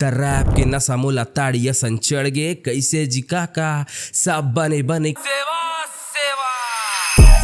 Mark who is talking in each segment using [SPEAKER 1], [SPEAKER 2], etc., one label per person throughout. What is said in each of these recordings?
[SPEAKER 1] त रैप के नशा मोला ताड़िया सन चढ़ गे कैसे जी काका सब बने बने
[SPEAKER 2] सेवा सेवा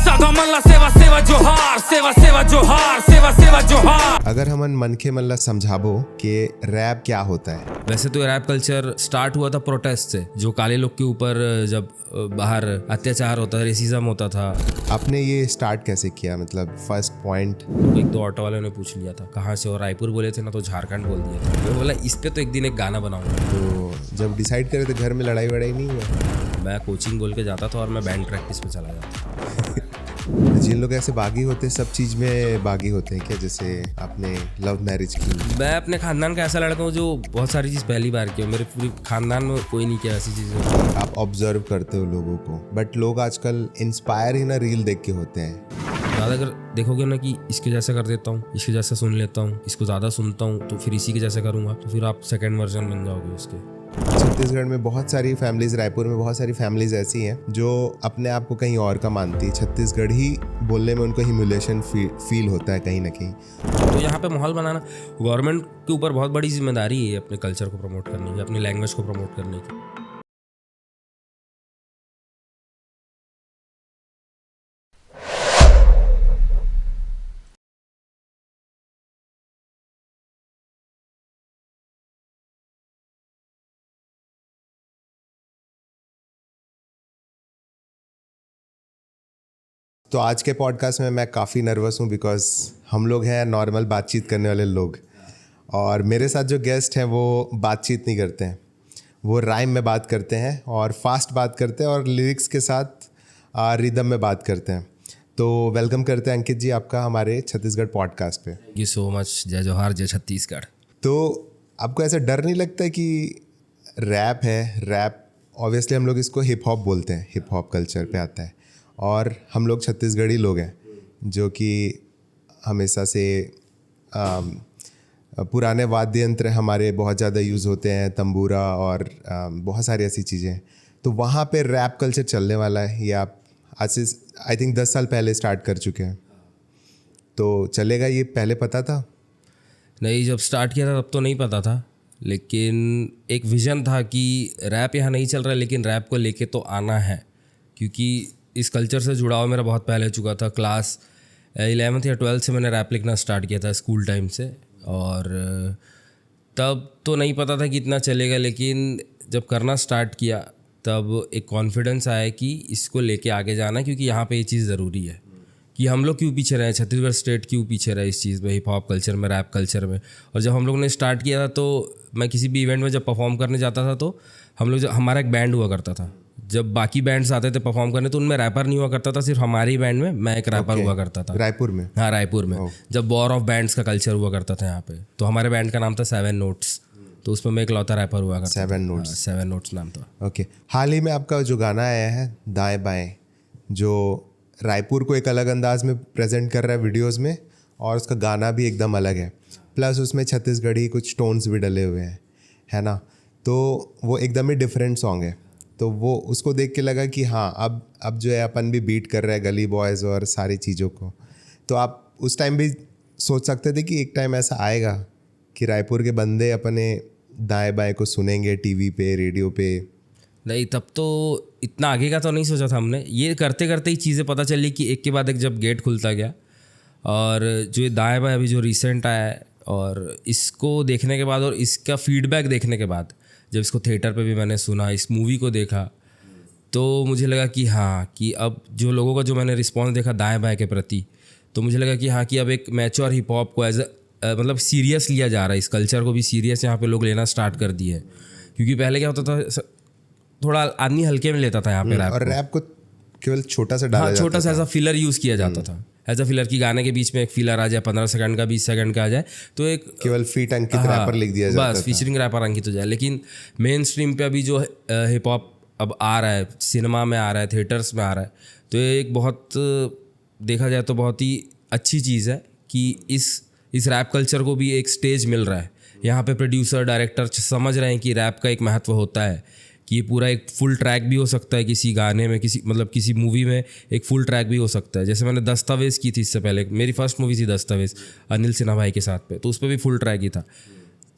[SPEAKER 2] साधा मल्ला सेवा सेवा जोहार सेवा सेवा जोहार सेवा सेवा जोहार।
[SPEAKER 3] अगर हमन मनखे मन ला समझाबो कि रैप क्या होता है।
[SPEAKER 1] वैसे तो रैप कल्चर स्टार्ट हुआ था प्रोटेस्ट से, जो काले लोग के ऊपर जब बाहर अत्याचार होता था, रेसिज्म होता था।
[SPEAKER 3] आपने ये स्टार्ट कैसे किया, मतलब फर्स्ट पॉइंट?
[SPEAKER 1] एक दो ऑटो वाले ने पूछ लिया था कहाँ से, और रायपुर बोले थे ना तो झारखंड बोल दिया था। मैं बोला इस पे तो एक दिन एक गाना बनाऊंगा।
[SPEAKER 3] तो जब डिसाइड करे तो घर में लड़ाई वड़ाई नहीं हुआ?
[SPEAKER 1] मैं कोचिंग बोल के जाता था और मैं बैंड प्रैक्टिस पे चला जाता।
[SPEAKER 3] जिन लोग ऐसे बागी होते हैं सब चीज में बागी होते हैं क्या? जैसे आपने लव मैरिज की।
[SPEAKER 1] मैं अपने खानदान का ऐसा लड़का हूँ जो बहुत सारी चीज़ पहली बार की हो। मेरे पूरी खानदान में कोई नहीं किया ऐसी चीज़ें।
[SPEAKER 3] आप ऑब्जर्व करते हो लोगों को, बट लोग आजकल इंस्पायर ही ना रील देख के होते हैं।
[SPEAKER 1] ज़्यादा अगर देखोगे ना कि इसके जैसा कर देता हूँ, इसके जैसा सुन लेता हूँ, इसको ज़्यादा सुनता हूँ तो फिर इसी के जैसा करूँगा, तो फिर आप सेकेंड वर्जन बन जाओगे उसके।
[SPEAKER 3] छत्तीसगढ़ में बहुत सारी फैमिलीज, रायपुर में बहुत सारी फैमिलीज ऐसी हैं जो अपने आप को कहीं और का मानती है। छत्तीसगढ़ ही बोलने में उनको ह्यूमिलेशन फील होता है कहीं ना कहीं।
[SPEAKER 1] तो यहाँ पे माहौल बनाना गवर्नमेंट के ऊपर बहुत बड़ी जिम्मेदारी है, अपने कल्चर को प्रमोट करने की, अपनी लैंग्वेज को प्रमोट करने की।
[SPEAKER 3] तो आज के पॉडकास्ट में मैं काफ़ी नर्वस हूँ बिकॉज हम लोग हैं नॉर्मल बातचीत करने वाले लोग, और मेरे साथ जो गेस्ट हैं वो बातचीत नहीं करते हैं, वो राइम में बात करते हैं और फास्ट बात करते हैं और लिरिक्स के साथ रिदम में बात करते हैं। तो वेलकम करते हैं अंकित जी आपका हमारे छत्तीसगढ़ पॉडकास्ट पे।
[SPEAKER 1] Thank you so much. जय जोहार, जय छत्तीसगढ़।
[SPEAKER 3] तो आपको ऐसा डर नहीं लगता है कि रैप है, रैप ऑब्वियसली हम लोग इसको हिप हॉप बोलते हैं, हिप हॉप कल्चर पे आता है, और हम लोग छत्तीसगढ़ी लोग हैं जो कि हमेशा से पुराने वाद्य यंत्र हमारे बहुत ज़्यादा यूज़ होते हैं, तंबूरा और बहुत सारी ऐसी चीज़ें। तो वहाँ पे रैप कल्चर चलने वाला है, ये आप आज से आई थिंक 10 साल पहले स्टार्ट कर चुके हैं, तो चलेगा ये पहले पता था?
[SPEAKER 1] नहीं, जब स्टार्ट किया था तब तो नहीं पता था, लेकिन एक विज़न था कि रैप यहाँ नहीं चल रहा है लेकिन रैप को लेके तो आना है, क्योंकि इस कल्चर से जुड़ाव मेरा बहुत पहले चुका था। क्लास 11th या 12th से मैंने रैप लिखना स्टार्ट किया था, स्कूल टाइम से, और तब तो नहीं पता था कि इतना चलेगा, लेकिन जब करना स्टार्ट किया तब एक कॉन्फिडेंस आया कि इसको लेके आगे जाना, क्योंकि यहाँ पे ये चीज़ ज़रूरी है कि हम लोग क्यों पीछे रहे, छत्तीसगढ़ स्टेट क्यों पीछे रहे इस चीज़ में, हिप हॉप कल्चर में, रैप कल्चर में। और जब हम लोग ने स्टार्ट किया था तो मैं किसी भी इवेंट में जब परफॉर्म करने जाता था तो हम लोग, हमारा एक बैंड हुआ करता था, जब बाकी बैंड्स आते थे परफॉर्म करने तो उनमें रैपर नहीं हुआ करता था, सिर्फ हमारे ही बैंड में मैं एक रैपर हुआ करता था।
[SPEAKER 3] रायपुर में?
[SPEAKER 1] हाँ, रायपुर में। जब वॉर ऑफ बैंड्स का कल्चर हुआ करता था यहाँ पे, तो हमारे बैंड का नाम था 7 नोट्स, तो उसमें मैं एक लौता रैपर हुआ करता था। 7 नोट्स नाम था।
[SPEAKER 3] ओके। हाल ही में आपका जो गाना आया है दाएं बाएं, जो रायपुर को एक अलग अंदाज में प्रेजेंट कर रहा है वीडियोस में, और उसका गाना भी एकदम अलग है, प्लस उसमें छत्तीसगढ़ी कुछ टोन्स भी डले हुए हैं, है ना? तो वो एकदम ही डिफरेंट सॉन्ग है। तो वो उसको देख के लगा कि हाँ अब जो है अपन भी बीट कर रहे हैं गली बॉयज़ और सारी चीज़ों को। तो आप उस टाइम भी सोच सकते थे कि एक टाइम ऐसा आएगा कि रायपुर के बंदे अपने दाएं बाएं को सुनेंगे टीवी पे, रेडियो पे?
[SPEAKER 1] नहीं, तब तो इतना आगे का तो नहीं सोचा था हमने। ये करते करते ही चीज़ें पता चली कि एक के बाद एक जब गेट खुलता गया, और जो ये दाएं बाएं अभी जो रिसेंट आया है, और इसको देखने के बाद और इसका फीडबैक देखने के बाद, जब इसको थिएटर पे भी मैंने सुना, इस मूवी को देखा, तो मुझे लगा कि हाँ, कि अब जो लोगों का जो मैंने रिस्पॉन्स देखा दाएं बाएं के प्रति, तो मुझे लगा कि हाँ, कि अब एक मैच्योर हिप हॉप को एज मतलब सीरियस लिया जा रहा है, इस कल्चर को भी सीरियस यहाँ पे लोग लेना स्टार्ट कर दिए। क्योंकि पहले क्या होता था, थोड़ा आदमी हल्के में लेता था यहाँ पे रैप,
[SPEAKER 3] और रैप को केवल छोटा सा डाला,
[SPEAKER 1] छोटा सा ऐसा फिलर यूज़ किया जाता था, एज अ फिलर की गाने के बीच में एक फिलर आ जाए, 15 सेकंड का, 20 सेकंड का आ जाए, तो एक
[SPEAKER 3] केवल फीट अंकित रैपर लिख दिया जाता
[SPEAKER 1] बस फीचरिंग रैपर अंकित हो जाए। लेकिन मेन स्ट्रीम पे अभी जो हिप हॉप अब आ रहा है, सिनेमा में आ रहा है, थिएटर्स में आ रहा है, तो ये एक बहुत, देखा जाए तो बहुत ही अच्छी चीज़ है कि इस रैप कल्चर को भी एक स्टेज मिल रहा है। यहाँ पे प्रोड्यूसर, डायरेक्टर समझ रहे हैं कि रैप का एक महत्व होता है, कि ये पूरा एक फुल ट्रैक भी हो सकता है किसी गाने में, किसी मूवी में एक फुल ट्रैक भी हो सकता है। जैसे मैंने दस्तावेज़ की थी इससे पहले, मेरी फर्स्ट मूवी थी दस्तावेज़ अनिल सिन्हा भाई के साथ पे, तो उस पर भी फुल ट्रैक ही था।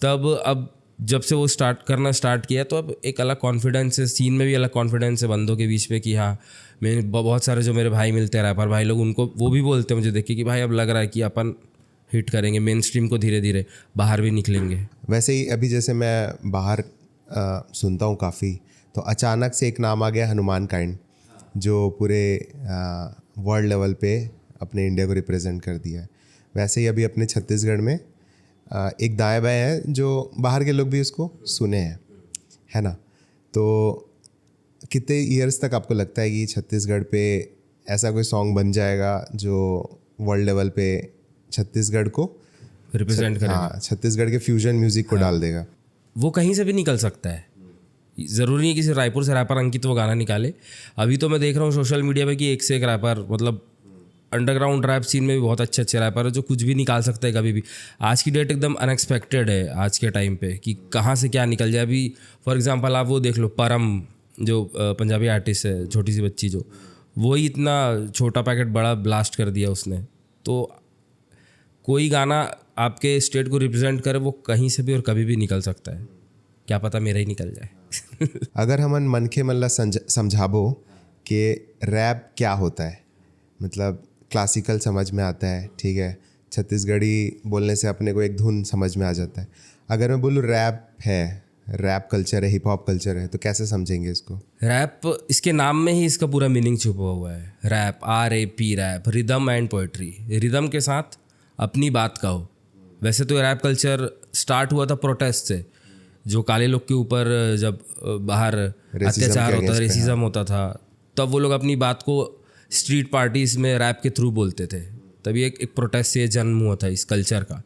[SPEAKER 1] तब अब जब से वो स्टार्ट किया तो अब एक अलग कॉन्फिडेंस है, सीन में भी अलग कॉन्फिडेंस है बंदों के बीच में कि हाँ, मैं बहुत सारे जो मेरे भाई मिलते हैं रैपर भाई लोग, उनको वो भी बोलते हैं मुझे देख के कि भाई अब लग रहा है कि अपन हिट करेंगे, मेन स्ट्रीम को धीरे धीरे बाहर भी निकलेंगे।
[SPEAKER 3] वैसे ही अभी जैसे मैं बाहर सुनता हूँ काफ़ी, तो अचानक से एक नाम आ गया हनुमान काइंड, जो पूरे वर्ल्ड लेवल पे अपने इंडिया को रिप्रेजेंट कर दिया है। वैसे ही अभी अपने छत्तीसगढ़ में एक दाएं बाएं है जो बाहर के लोग भी उसको सुने हैं, है ना। तो कितने ईयर्स तक आपको लगता है कि छत्तीसगढ़ पे ऐसा कोई सॉन्ग बन जाएगा जो वर्ल्ड लेवल पे छत्तीसगढ़ को
[SPEAKER 1] रिप्रेजेंट करेगा?
[SPEAKER 3] हाँ, छत्तीसगढ़ के फ्यूजन म्यूज़िक को डाल देगा।
[SPEAKER 1] वो कहीं से भी निकल सकता है, ज़रूरी नहीं किसी रायपुर से रैपर अंकित वो गाना निकाले। अभी तो मैं देख रहा हूँ सोशल मीडिया पे कि एक से एक रैपर, मतलब अंडरग्राउंड रैप सीन में भी बहुत अच्छे अच्छे रैपर है जो कुछ भी निकाल सकते हैं कभी भी। आज की डेट एकदम अनएक्सपेक्टेड है आज के टाइम पे कि कहाँ से क्या निकल जाए। अभी फॉर एग्जांपल आप वो देख लो, परम जो पंजाबी आर्टिस्ट है, छोटी सी बच्ची जो, वो ही इतना छोटा पैकेट बड़ा ब्लास्ट कर दिया उसने। तो कोई गाना आपके स्टेट को रिप्रेजेंट करे वो कहीं से भी और कभी भी निकल सकता है, क्या पता मेरा ही निकल जाए।
[SPEAKER 3] अगर हमन मनखे मल्ला समझाबो कि रैप क्या होता है, मतलब क्लासिकल समझ में आता है, ठीक है, छत्तीसगढ़ी बोलने से अपने को एक धुन समझ में आ जाता है। अगर मैं बोलूँ रैप है, रैप कल्चर है, हिप हॉप कल्चर है, तो कैसे समझेंगे इसको?
[SPEAKER 1] रैप, इसके नाम में ही इसका पूरा मीनिंग छुपा हुआ है। Rap, RAP, rap, rhythm and poetry. Rhythm के साथ अपनी बात कहो। वैसे तो रैप कल्चर स्टार्ट हुआ था प्रोटेस्ट से, जो काले लोग के ऊपर जब बाहर अत्याचार होता था, रेसिज्म होता था, तब वो लोग अपनी बात को स्ट्रीट पार्टीज़ में रैप के थ्रू बोलते थे। तभी एक प्रोटेस्ट से जन्म हुआ था इस कल्चर का,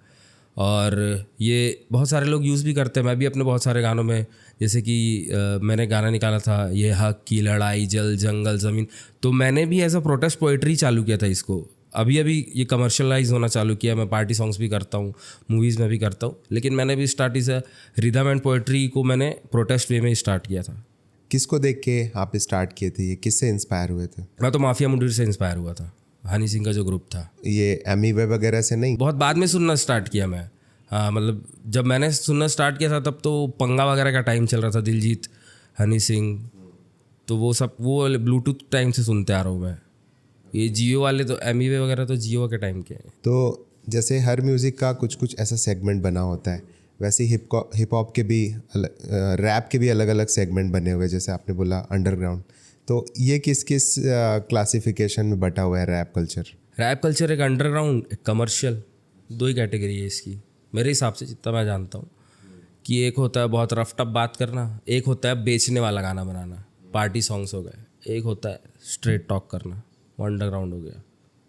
[SPEAKER 1] और ये बहुत सारे लोग यूज़ भी करते हैं। मैं भी अपने बहुत सारे गानों में, जैसे कि मैंने गाना निकाला था ये हक की लड़ाई, जल जंगल ज़मीन, तो मैंने भी एज अ प्रोटेस्ट पोइट्री चालू किया था इसको। अभी ये कमर्शलाइज होना चालू किया। मैं पार्टी सॉन्ग्स भी करता हूँ, मूवीज़ में भी करता हूँ, लेकिन मैंने भी स्टार्ट इस रिदम एंड पोइट्री को मैंने प्रोटेस्ट वे में स्टार्ट किया था।
[SPEAKER 3] किसको देख के आप स्टार्ट किए थे? ये किससे इंस्पायर हुए थे?
[SPEAKER 1] मैं तो माफिया मुंडीर से इंस्पायर हुआ था, हनी सिंह का जो ग्रुप था।
[SPEAKER 3] ये एमी वे वगैरह से नहीं?
[SPEAKER 1] बहुत बाद में सुनना स्टार्ट किया मैं। हाँ, मतलब जब मैंने सुनना स्टार्ट किया था तब तो पंगा वगैरह का टाइम चल रहा था, दिलजीत, हनी सिंह, तो वो सब वो ब्लूटूथ टाइम से सुनते आ रहा हूँ मैं। ये जियो वाले तो एमी वे वगैरह तो जियो के टाइम के हैं।
[SPEAKER 3] तो जैसे हर म्यूज़िक का कुछ कुछ ऐसा सेगमेंट बना होता है, वैसे हिप हॉप के भी रैप के भी अलग अलग सेगमेंट बने हुए हैं, जैसे आपने बोला अंडरग्राउंड। तो ये किस किस क्लासिफिकेशन में बटा हुआ है रैप कल्चर?
[SPEAKER 1] रैप कल्चर एक अंडरग्राउंड, एक कमर्शियल, दो ही कैटेगरी है इसकी मेरे हिसाब से, जितना मैं जानता हूँ। कि एक होता है बहुत रफ टफ बात करना, एक होता है बेचने वाला गाना बनाना, पार्टी सॉन्ग्स हो गए, एक होता है स्ट्रेट टॉक करना, वो अंडरग्राउंड हो गया।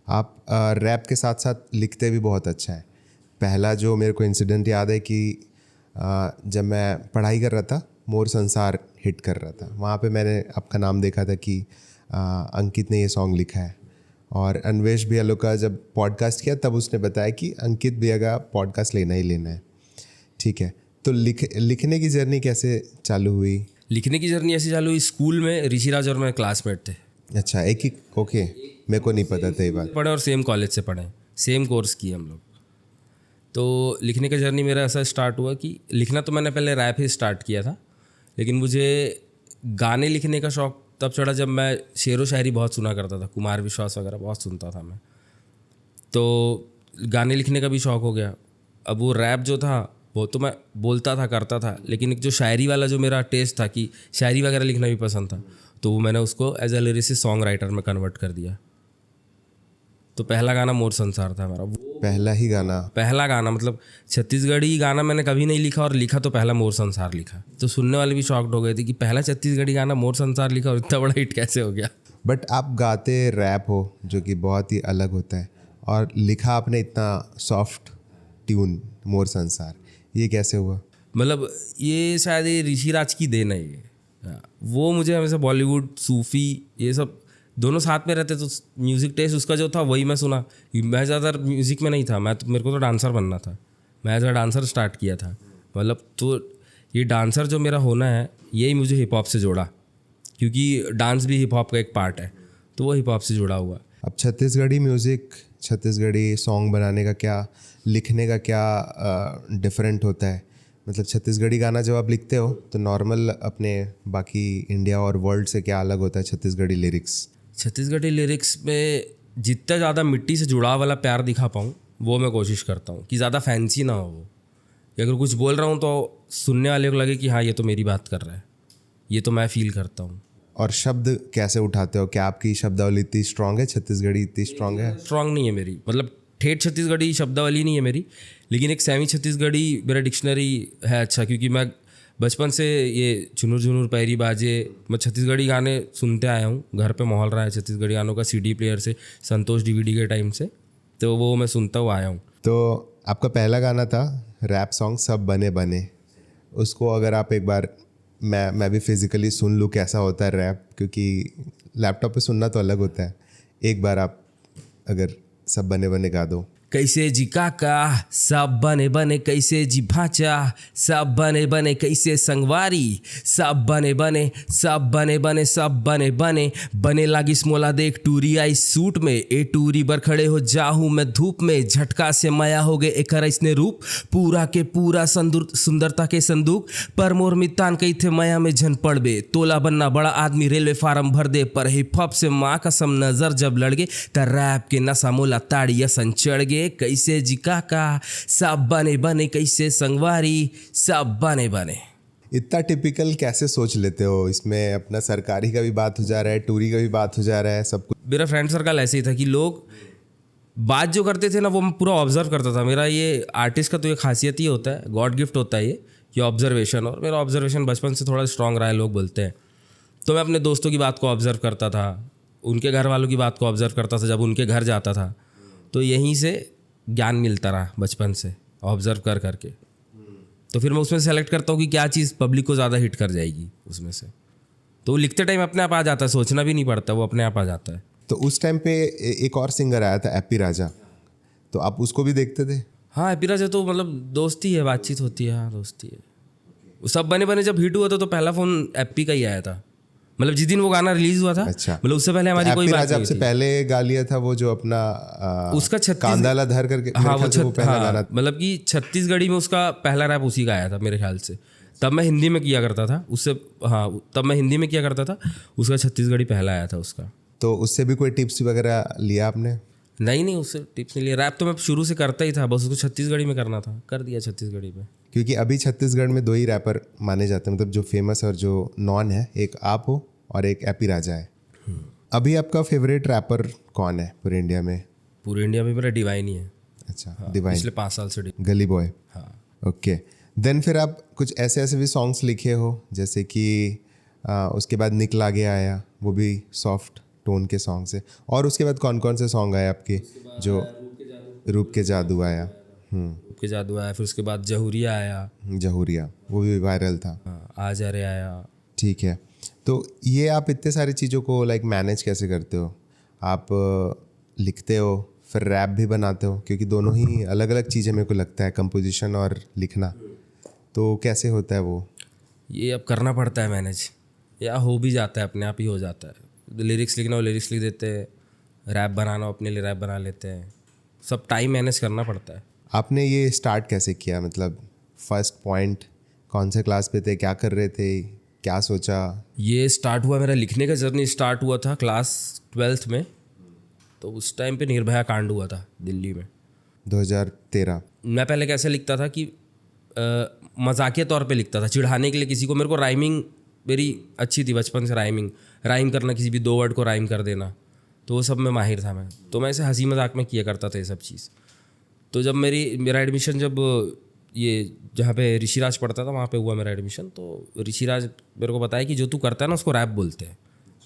[SPEAKER 3] आप रैप के साथ साथ लिखते भी बहुत अच्छा है। पहला जो मेरे को इंसिडेंट याद है कि जब मैं पढ़ाई कर रहा था, मोर संसार हिट कर रहा था, वहाँ पे मैंने आपका नाम देखा था कि अंकित ने ये सॉन्ग लिखा है। और अन्वेश भैया लोग का जब पॉडकास्ट किया तब उसने बताया कि अंकित भैया का पॉडकास्ट लेना ही लेना है, ठीक है। तो लिखने की जर्नी कैसे चालू हुई?
[SPEAKER 1] लिखने की जर्नी ऐसे चालू हुई, स्कूल में ऋषिराज और मैं क्लासमेट थे।
[SPEAKER 3] अच्छा, एक ही? ओके, मेरे को नहीं पता था ये बात।
[SPEAKER 1] पढ़े और सेम कॉलेज से पढ़े, सेम कोर्स किए हम लोग। तो लिखने का जर्नी मेरा ऐसा स्टार्ट हुआ कि लिखना तो मैंने पहले रैप ही स्टार्ट किया था, लेकिन मुझे गाने लिखने का शौक तब चढ़ा जब मैं शेर व शायरी बहुत सुना करता था, कुमार विश्वास वगैरह बहुत सुनता था मैं, तो गाने लिखने का भी शौक हो गया। अब वो रैप जो था वो तो मैं बोलता था, करता था, लेकिन एक जो शायरी वाला जो मेरा टेस्ट था कि शायरी वगैरह लिखना भी पसंद था, तो वो मैंने उसको as a lyricist song writer में कन्वर्ट कर दिया। तो पहला गाना मोर संसार था मेरा। वो पहला गाना मतलब छत्तीसगढ़ी गाना मैंने कभी नहीं लिखा, और लिखा तो पहला मोर संसार लिखा। तो सुनने वाले भी शॉक्ड हो गए थे कि पहला छत्तीसगढ़ी गाना मोर संसार लिखा और इतना बड़ा हिट कैसे हो गया।
[SPEAKER 3] बट आप गाते रैप हो जो कि बहुत ही अलग होता है, और लिखा आपने इतना सॉफ्ट ट्यून मोर संसार, ये कैसे हुआ?
[SPEAKER 1] मतलब ये शायद ये ऋषिराज की देन है ये। वो मुझे हमेशा बॉलीवुड, सूफ़ी, ये सब दोनों साथ में रहते, तो म्यूज़िक टेस्ट उसका जो था वही मैं सुना। मैं ज़्यादा म्यूज़िक में नहीं था, मेरे को तो डांसर बनना था, मैं एज अ डांसर स्टार्ट किया था। मतलब तो ये डांसर जो मेरा होना है यही मुझे हिप हॉप से जोड़ा, क्योंकि डांस भी हिप हॉप का एक पार्ट है, तो वो हिप हॉप से जुड़ा हुआ।
[SPEAKER 3] अब छत्तीसगढ़ी म्यूज़िक, छत्तीसगढ़ी सॉन्ग बनाने का क्या, लिखने का क्या डिफरेंट होता है? मतलब छत्तीसगढ़ी गाना जब आप लिखते हो तो नॉर्मल अपने बाकी इंडिया और वर्ल्ड से क्या अलग होता है छत्तीसगढ़ी लिरिक्स?
[SPEAKER 1] छत्तीसगढ़ी लिरिक्स में जितना ज़्यादा मिट्टी से जुड़ाव वाला प्यार दिखा पाऊँ वो मैं कोशिश करता हूँ, कि ज़्यादा फैंसी ना हो वो, कि अगर कुछ बोल रहा हूँ तो सुनने वाले को लगे कि हाँ ये तो मेरी बात कर रहा है, ये तो मैं फील करता हूँ।
[SPEAKER 3] और शब्द कैसे उठाते हो? क्या आपकी शब्दावली इतनी स्ट्रांग है, छत्तीसगढ़ी इतनी स्ट्रांग है?
[SPEAKER 1] स्ट्रांग नहीं है मेरी, मतलब ठेठ छत्तीसगढ़ी शब्दावली नहीं है मेरी, लेकिन एक सेमी छत्तीसगढ़ी मेरा डिक्शनरी है अच्छा, क्योंकि मैं बचपन से ये झुनुर झुनुर पैरी बाजे, मैं छत्तीसगढ़ी गाने सुनते आया हूँ, घर पे माहौल रहा है छत्तीसगढ़ी गानों का सीडी प्लेयर से, संतोष डीवीडी के टाइम से, तो वो मैं सुनता हुआ आया हूँ।
[SPEAKER 3] तो आपका पहला गाना था रैप सॉन्ग सब बने बने, उसको अगर आप एक बार मैं भी फिज़िकली सुन लूँ कैसा होता है रैप, क्योंकि लैपटॉप पे सुनना तो अलग होता है, एक बार आप अगर सब बने बने गा दो।
[SPEAKER 1] कैसे जी काका सब बने बने, कैसे जी भाचा सब बने बने, कैसे संगवारी सब बने बने, सब बने बने, सब बने बने, बने लागी स्मोला देख टूरी आई सूट में, ए टूरी बर खड़े हो जाहूँ मैं धूप में, झटका से माया हो गए एक इसने रूप, पूरा के पूरा सुंदरता के संदूक, पर मोर मितान कही थे माया में झन पड़ बे, तोला बनना बड़ा आदमी रेलवे फार्म भर दे, पर हिप हॉप से माँ कसम नजर जब लड़ गए, त रैप के नशा मोला ताड़ी असन चढ़ गए, कैसे जी काका सब बने बने, कैसे संगवारी सब बने बने।
[SPEAKER 3] इतना टिपिकल कैसे सोच लेते हो? इसमें अपना सरकारी का भी बात हो जा रहा है, टूरी का भी बात हो जा रहा है, सब कुछ।
[SPEAKER 1] मेरा फ्रेंड सर्कल ऐसे ही था कि लोग बात जो करते थे ना वो मैं पूरा ऑब्जर्व करता था। मेरा ये आर्टिस्ट का तो ये खासियत ही होता है, गॉड गिफ्ट होता है ये ऑब्जर्वेशन, और मेरा ऑब्जर्वेशन बचपन से थोड़ा स्ट्रांग रहा है, लोग बोलते हैं। तो मैं अपने दोस्तों की बात को ऑब्जर्व करता था, उनके घर वालों की बात को ऑब्जर्व करता था, जब उनके घर जाता था तो यहीं से ज्ञान मिलता रहा बचपन से ऑब्जर्व कर करके। तो फिर मैं उसमें सेलेक्ट करता हूँ कि क्या चीज़ पब्लिक को ज़्यादा हिट कर जाएगी उसमें से, तो लिखते टाइम अपने आप आ जाता है, सोचना भी नहीं पड़ता, वो अपने आप आ जाता है।
[SPEAKER 3] तो उस टाइम पे एक और सिंगर आया था एपी राजा, तो आप उसको भी देखते थे?
[SPEAKER 1] हाँ, एपी राजा तो मतलब दोस्ती है, बातचीत होती है, हाँ दोस्ती है। वो सब बने बने जब हिट हुआ था तो पहला फ़ोन एपी का ही आया था, मतलब जिस दिन वो गाना रिलीज हुआ था।
[SPEAKER 3] अच्छा।
[SPEAKER 1] मतलब उससे पहले हमारी कोई
[SPEAKER 3] एपी
[SPEAKER 1] बात
[SPEAKER 3] राजा
[SPEAKER 1] नहीं
[SPEAKER 3] आपसे
[SPEAKER 1] थी।
[SPEAKER 3] पहले गा लिया था वो जो अपना
[SPEAKER 1] उसका
[SPEAKER 3] कांदाला धर करके,
[SPEAKER 1] हाँ
[SPEAKER 3] मेरे ख्याल से वो पहला गाना था।
[SPEAKER 1] मतलब कि छत्तीसगढ़ी में उसका पहला रैप उसी का आया था मेरे ख्याल से। तब मैं हिंदी में किया करता था उससे, हाँ तब मैं हिंदी में किया करता था, उसका छत्तीसगढ़ी पहला आया था उसका।
[SPEAKER 3] तो उससे भी कोई टिप्स वगैरह लिया आपने?
[SPEAKER 1] नहीं, उससे टिप्स नहीं लिया। रैप तो मैं शुरू से करता ही था, बस उसको छत्तीसगढ़ी में करना था, कर दिया छत्तीसगढ़ी में।
[SPEAKER 3] क्योंकि अभी छत्तीसगढ़ में 2 ही रैपर माने जाते हैं, मतलब जो फेमस और जो नॉन है, एक आप हो और एक एपी राजा है। अभी आपका फेवरेट रैपर कौन है पूरे इंडिया में?
[SPEAKER 1] पूरे इंडिया में मेरा डिवाइन ही है।
[SPEAKER 3] अच्छा,
[SPEAKER 1] हाँ,
[SPEAKER 3] डिवाइन,
[SPEAKER 1] पिछले 5 साल से
[SPEAKER 3] गली बॉय।
[SPEAKER 1] हाँ।
[SPEAKER 3] ओके, देन फिर आप कुछ ऐसे भी सॉन्ग्स लिखे हो, जैसे कि उसके बाद निकला गया आया, वो भी सॉफ्ट टोन के सॉन्ग्स है, और उसके बाद कौन कौन से सॉन्ग आए आपके? जो रूप के जादू आया,
[SPEAKER 1] रूप के जादू आया, फिर उसके बाद जहूरिया आया,
[SPEAKER 3] जहूरिया, वो भी वायरल था।
[SPEAKER 1] हाँ, आ जा रे आया।
[SPEAKER 3] ठीक है, तो ये आप इतने सारी चीज़ों को लाइक मैनेज कैसे करते हो? आप लिखते हो फिर रैप भी बनाते हो, क्योंकि दोनों ही अलग अलग चीज़ें मेरे को लगता है, कंपोजिशन और लिखना, तो कैसे होता है वो?
[SPEAKER 1] ये अब करना पड़ता है मैनेज, या हो भी जाता है, अपने आप ही हो जाता है। लिरिक्स लिखना हो लिरिक्स लिख देते हैं, रैप बनाना हो अपने लिए रैप बना लेते हैं, सब टाइम मैनेज करना पड़ता है।
[SPEAKER 3] आपने ये स्टार्ट कैसे किया? मतलब फर्स्ट पॉइंट कौन से क्लास पे थे, क्या कर रहे थे, क्या सोचा?
[SPEAKER 1] ये स्टार्ट हुआ, मेरा लिखने का जर्नी स्टार्ट हुआ था क्लास 12th में। तो उस टाइम पे निर्भया कांड हुआ था दिल्ली में,
[SPEAKER 3] 2013।
[SPEAKER 1] मैं पहले कैसे लिखता था कि मजाकिया तौर पे लिखता था, चिढ़ाने के लिए किसी को। मेरे को राइमिंग मेरी अच्छी थी बचपन से, राइम करना, किसी भी 2 वर्ड को राइम कर देना, तो वो सब में माहिर था मैं। तो मैं ऐसे हंसी मजाक में किया करता था ये सब चीज़। तो जब मेरा एडमिशन, जब ये जहाँ पे ऋषिराज पढ़ता था वहाँ पे हुआ मेरा एडमिशन, तो ऋषिराज मेरे को बताया कि जो तू करता है ना उसको रैप बोलते हैं,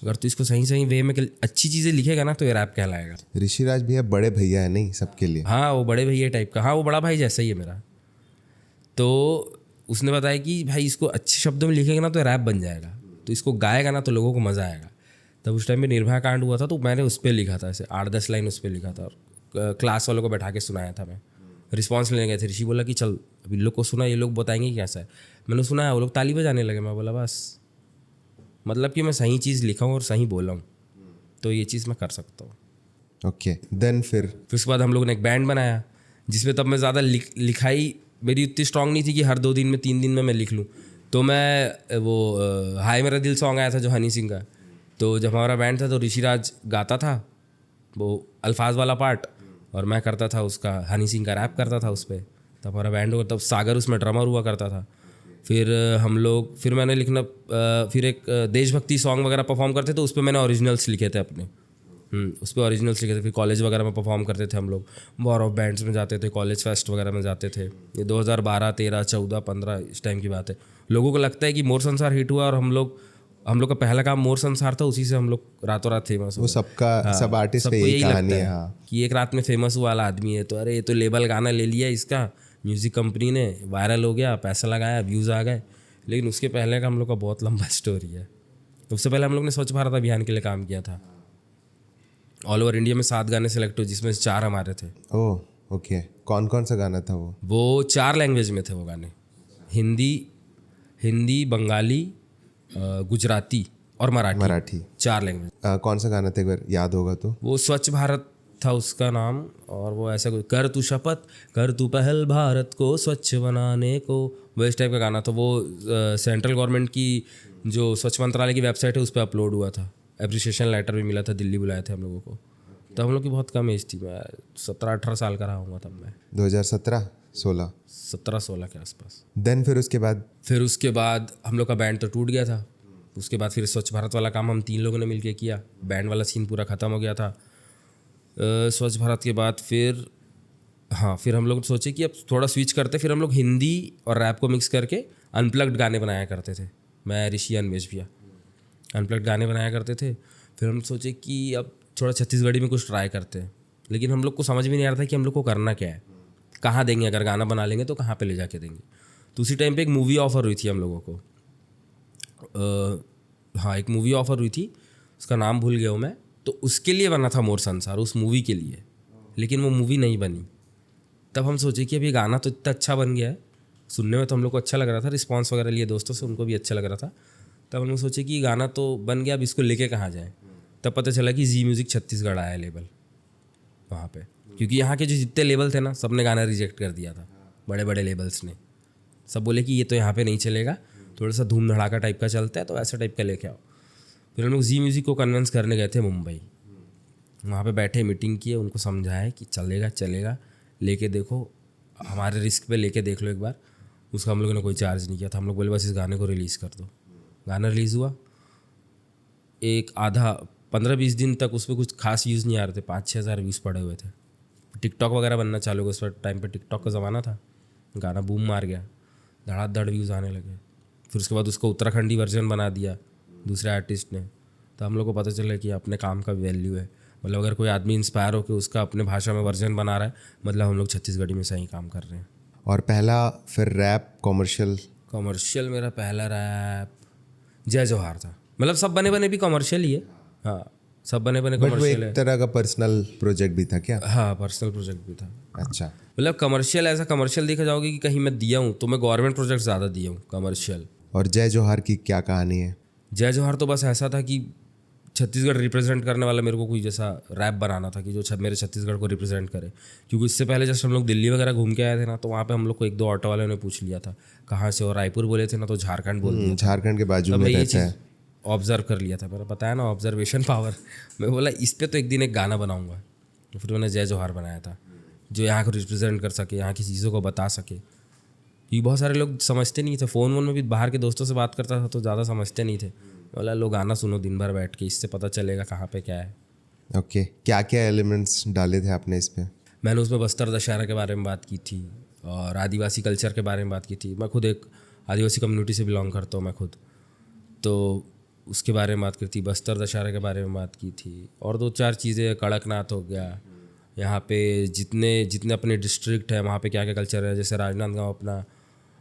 [SPEAKER 1] अगर तू इसको सही सही वे में अच्छी चीज़ें लिखेगा ना तो ये रैप कहलाएगा।
[SPEAKER 3] ऋषिराज भैया बड़े भैया है नहीं सबके लिए?
[SPEAKER 1] हाँ, वो बड़े भैया टाइप का, हाँ वो बड़ा भाई जैसा ही है मेरा। तो उसने बताया कि भाई इसको अच्छे शब्दों में लिखेगा ना तो रैप बन जाएगा, तो इसको गाएगा ना तो लोगों को मज़ा आएगा। तब उस टाइम में निर्भया कांड हुआ था, तो मैंने उस पर लिखा था, ऐसे 8-10 लाइन उस पर लिखा था, और क्लास वालों को बैठा के सुनाया था मैं। रिस्पॉन्स लेने गए थे, ऋषि बोला कि चल अभी लोग को सुना, ये लोग बताएंगे कैसा है। मैंने सुनाया, वो लोग ताली बजाने लगे। मैं बोला बस, मतलब कि मैं सही चीज़ लिखा हूँ और सही बोला हूँ, तो ये चीज़ मैं कर सकता हूँ।
[SPEAKER 3] ओके, देन फिर
[SPEAKER 1] उसके बाद हम लोगों ने एक बैंड बनाया, जिसमें तब मैं ज़्यादा लिखाई मेरी उतनी स्ट्रांग नहीं थी कि हर 2 दिन में 3 दिन में मैं लिख लूँ। तो मैं वो हाय मेरा दिल सॉन्ग आया था जो हनी सिंह का, तो जब हमारा बैंड था तो ऋषिराज गाता था वो अल्फाज वाला पार्ट और मैं करता था उसका, हनी सिंह का रैप करता था उस पर। तब हमारा बैंड हुआ, तब सागर उसमें ड्रमर हुआ करता था। फिर मैंने लिखना फिर एक देशभक्ति सॉन्ग वगैरह परफॉर्म करते तो उस पर मैंने ओरिजिनल्स लिखे थे अपने, उस पर ओरिजिनल्स लिखे थे। फिर कॉलेज वगैरह में परफॉर्म करते थे हम लोग, वॉर ऑफ बैंड्स में जाते थे, कॉलेज फेस्ट वगैरह में जाते थे। ये 2012, 13, 14, 15 इस टाइम की बात है। लोगों को लगता है कि मोर संसार हिट हुआ और हम लोग का पहला काम मोर संसार था, उसी से हम लोग रातों रात फेमस हुए।
[SPEAKER 3] वो सबका सब आर्टिस्ट पे यही कहानी है
[SPEAKER 1] कि एक रात में फेमस हुआ वाला आदमी है, तो अरे ये तो लेबल गाना ले लिया इसका, म्यूज़िक कंपनी ने, वायरल हो गया, पैसा लगाया, व्यूज़ आ गए। लेकिन उसके पहले का हम लोग का बहुत लंबा स्टोरी है। उससे पहले हम लोग ने स्वच्छ भारत अभियान के लिए काम किया था। ऑल ओवर इंडिया में 7 गाने सेलेक्ट हुए जिसमें से 4 हमारे थे।
[SPEAKER 3] ओह ओके, कौन कौन सा गाना था वो?
[SPEAKER 1] वो 4 लैंग्वेज में थे वो गाने, हिंदी, बंगाली, गुजराती और मराठी 4 लैंग्वेज।
[SPEAKER 3] कौन सा गाना था एक बार याद होगा तो?
[SPEAKER 1] वो स्वच्छ भारत था उसका नाम, और वो ऐसा कोई कर तू शपथ, कर तू पहल भारत को स्वच्छ बनाने को, वो इस टाइप का गाना था। वो सेंट्रल गवर्नमेंट की जो स्वच्छ मंत्रालय की वेबसाइट है उस पर अपलोड हुआ था। एप्रिसिएशन लेटर भी मिला था, दिल्ली बुलाए थे हम लोगों को। तब हम लोग की बहुत कम एज थी, मैं 17-18 साल का रहा हूँगा तब मैं।
[SPEAKER 3] 2017-16
[SPEAKER 1] 17-16 के आसपास।
[SPEAKER 3] देन फिर उसके बाद हम लोग का बैंड तो टूट गया था। उसके बाद फिर स्वच्छ भारत वाला काम हम 3 लोगों ने मिलके किया। बैंड वाला सीन पूरा ख़त्म हो गया था। स्वच्छ भारत के बाद फिर हम लोग सोचे कि अब थोड़ा स्विच करते। फिर हम लोग हिंदी और रैप को मिक्स करके अनप्लग्ड गाने बनाया करते थे। मैं, ऋषि, अन्वेश भैया अनप्लग्ड गाने बनाया करते थे। फिर हम सोचे कि अब थोड़ा छत्तीसगढ़ी में कुछ ट्राई करते हैं, लेकिन हम लोग को समझ में नहीं आ रहा था कि हम लोग को करना क्या है, कहाँ देंगे, अगर गाना बना लेंगे तो कहाँ पे ले जाके देंगे। तो उसी टाइम पे एक मूवी ऑफ़र हुई थी हम लोगों को। एक मूवी ऑफ़र हुई थी, उसका नाम भूल गया हूँ मैं। तो उसके लिए बना था मोर संसार, उस मूवी के लिए, लेकिन वो मूवी नहीं बनी। तब हम सोचे कि अब ये गाना तो इतना अच्छा बन गया है, सुनने में तो हम लोग को अच्छा लग रहा था, रिस्पांस वगैरह लिए दोस्तों से, उनको भी अच्छा लग रहा था। तब हम लोग सोचे कि गाना तो बन गया, अब इसको लेके कहाँ जाएँ। तब पता चला कि जी म्यूज़िक छत्तीसगढ़ आया लेबल वहाँ पे, क्योंकि यहाँ के जो जितने लेबल थे ना, सब ने गाना रिजेक्ट कर दिया था। बड़े बड़े लेबल्स ने सब बोले कि ये तो यहाँ पे नहीं चलेगा, थोड़ा सा धूम धड़ाका टाइप का चलता है, तो ऐसा टाइप का लेके आओ। फिर हम लोग जी म्यूज़िक को कन्विंस करने गए थे मुंबई। वहाँ पे बैठे, मीटिंग किए, उनको समझाया कि चलेगा, लेके देखो, हमारे रिस्क पे लेके देख लो एक बार। उसका हम लोगों ने कोई चार्ज नहीं किया था। हम लोग बोले बस इस गाने को रिलीज़ कर दो। गाना रिलीज़ हुआ, एक आधा 15-20 दिन तक उस पर कुछ खास व्यूज़ नहीं आ रहे थे, 5-6 हज़ार व्यूज़ पड़े हुए थे। टिकटॉक वगैरह बनना चालू हुआ, उस टाइम पे टिकटॉक का ज़माना था। गाना बूम मार गया, धड़ाधड़ व्यूज़ आने लगे। फिर उसके बाद उसको उत्तराखंडी वर्जन बना दिया दूसरे आर्टिस्ट ने। तो हम लोग को पता चला कि अपने काम का वैल्यू है, मतलब अगर कोई आदमी इंस्पायर हो के उसका अपने भाषा में वर्जन बना रहा है, मतलब हम लोग छत्तीसगढ़ी में सही काम कर रहे हैं। और पहला फिर रैप
[SPEAKER 1] कॉमर्शियल मेरा पहला रैप जय जोहार था। मतलब सब बने भी कॉमर्शियल ही है। हाँ, सब बने कॉमर्शियल है।
[SPEAKER 3] एक तरह का पर्सनल प्रोजेक्ट भी था क्या?
[SPEAKER 1] हाँ, पर्सनल प्रोजेक्ट भी था।
[SPEAKER 3] अच्छा,
[SPEAKER 1] मतलब कमर्शियल, ऐसा कमर्शियल देखा जाओगे कि कहीं मैं दिया हूँ तो मैं गवर्नमेंट प्रोजेक्ट ज़्यादा दिया हूँ कमर्शियल।
[SPEAKER 3] और जय जोहार की क्या कहानी है?
[SPEAKER 1] जय जोहार तो बस ऐसा था कि छत्तीसगढ़ रिप्रेजेंट करने वाला मेरे को कोई जैसा रैप बनाना था कि जो मेरे छत्तीसगढ़ को रिप्रेजेंट करे। क्योंकि इससे पहले जस्ट हम लोग दिल्ली वगैरह घूम के आए थे ना, तो वहाँ पे हम लोग को 1-2 ऑटो वालों ने पूछ लिया था कहाँ से, और रायपुर बोले थे ना तो झारखंड बोल दिया।
[SPEAKER 3] झारखंड के बाजू में रहता है।
[SPEAKER 1] ऑब्जर्व कर लिया था, मैंने बताया ना ऑब्जर्वेशन पावर। मैं बोला इस पर तो एक दिन एक गाना बनाऊंगा। तो फिर मैंने जय जोहार बनाया था, जो यहाँ को रिप्रेजेंट कर सके, यहाँ की चीज़ों को बता सके। क्योंकि बहुत सारे लोग समझते नहीं थे, फ़ोन में भी बाहर के दोस्तों से बात करता था तो ज़्यादा समझते नहीं थे। बोला लोग गाना सुनो दिन भर बैठ के, इससे पता चलेगा कहाँ पे क्या है।
[SPEAKER 3] ओके, क्या क्या एलिमेंट्स डाले थे आपने इस पर?
[SPEAKER 1] मैंने उसमें बस्तर दशहरा के बारे में बात की थी और आदिवासी कल्चर के बारे में बात की थी। मैं खुद एक आदिवासी कम्युनिटी से बिलोंग करता हूँ मैं खुद, तो उसके बारे में बात की थी। बस्तर दशहरा के बारे में बात की थी, और 2-4 चीज़ें, कड़कनाथ हो गया, यहाँ पे जितने अपने डिस्ट्रिक्ट है वहाँ पे क्या क्या कल्चर है। जैसे राजनांदगांव अपना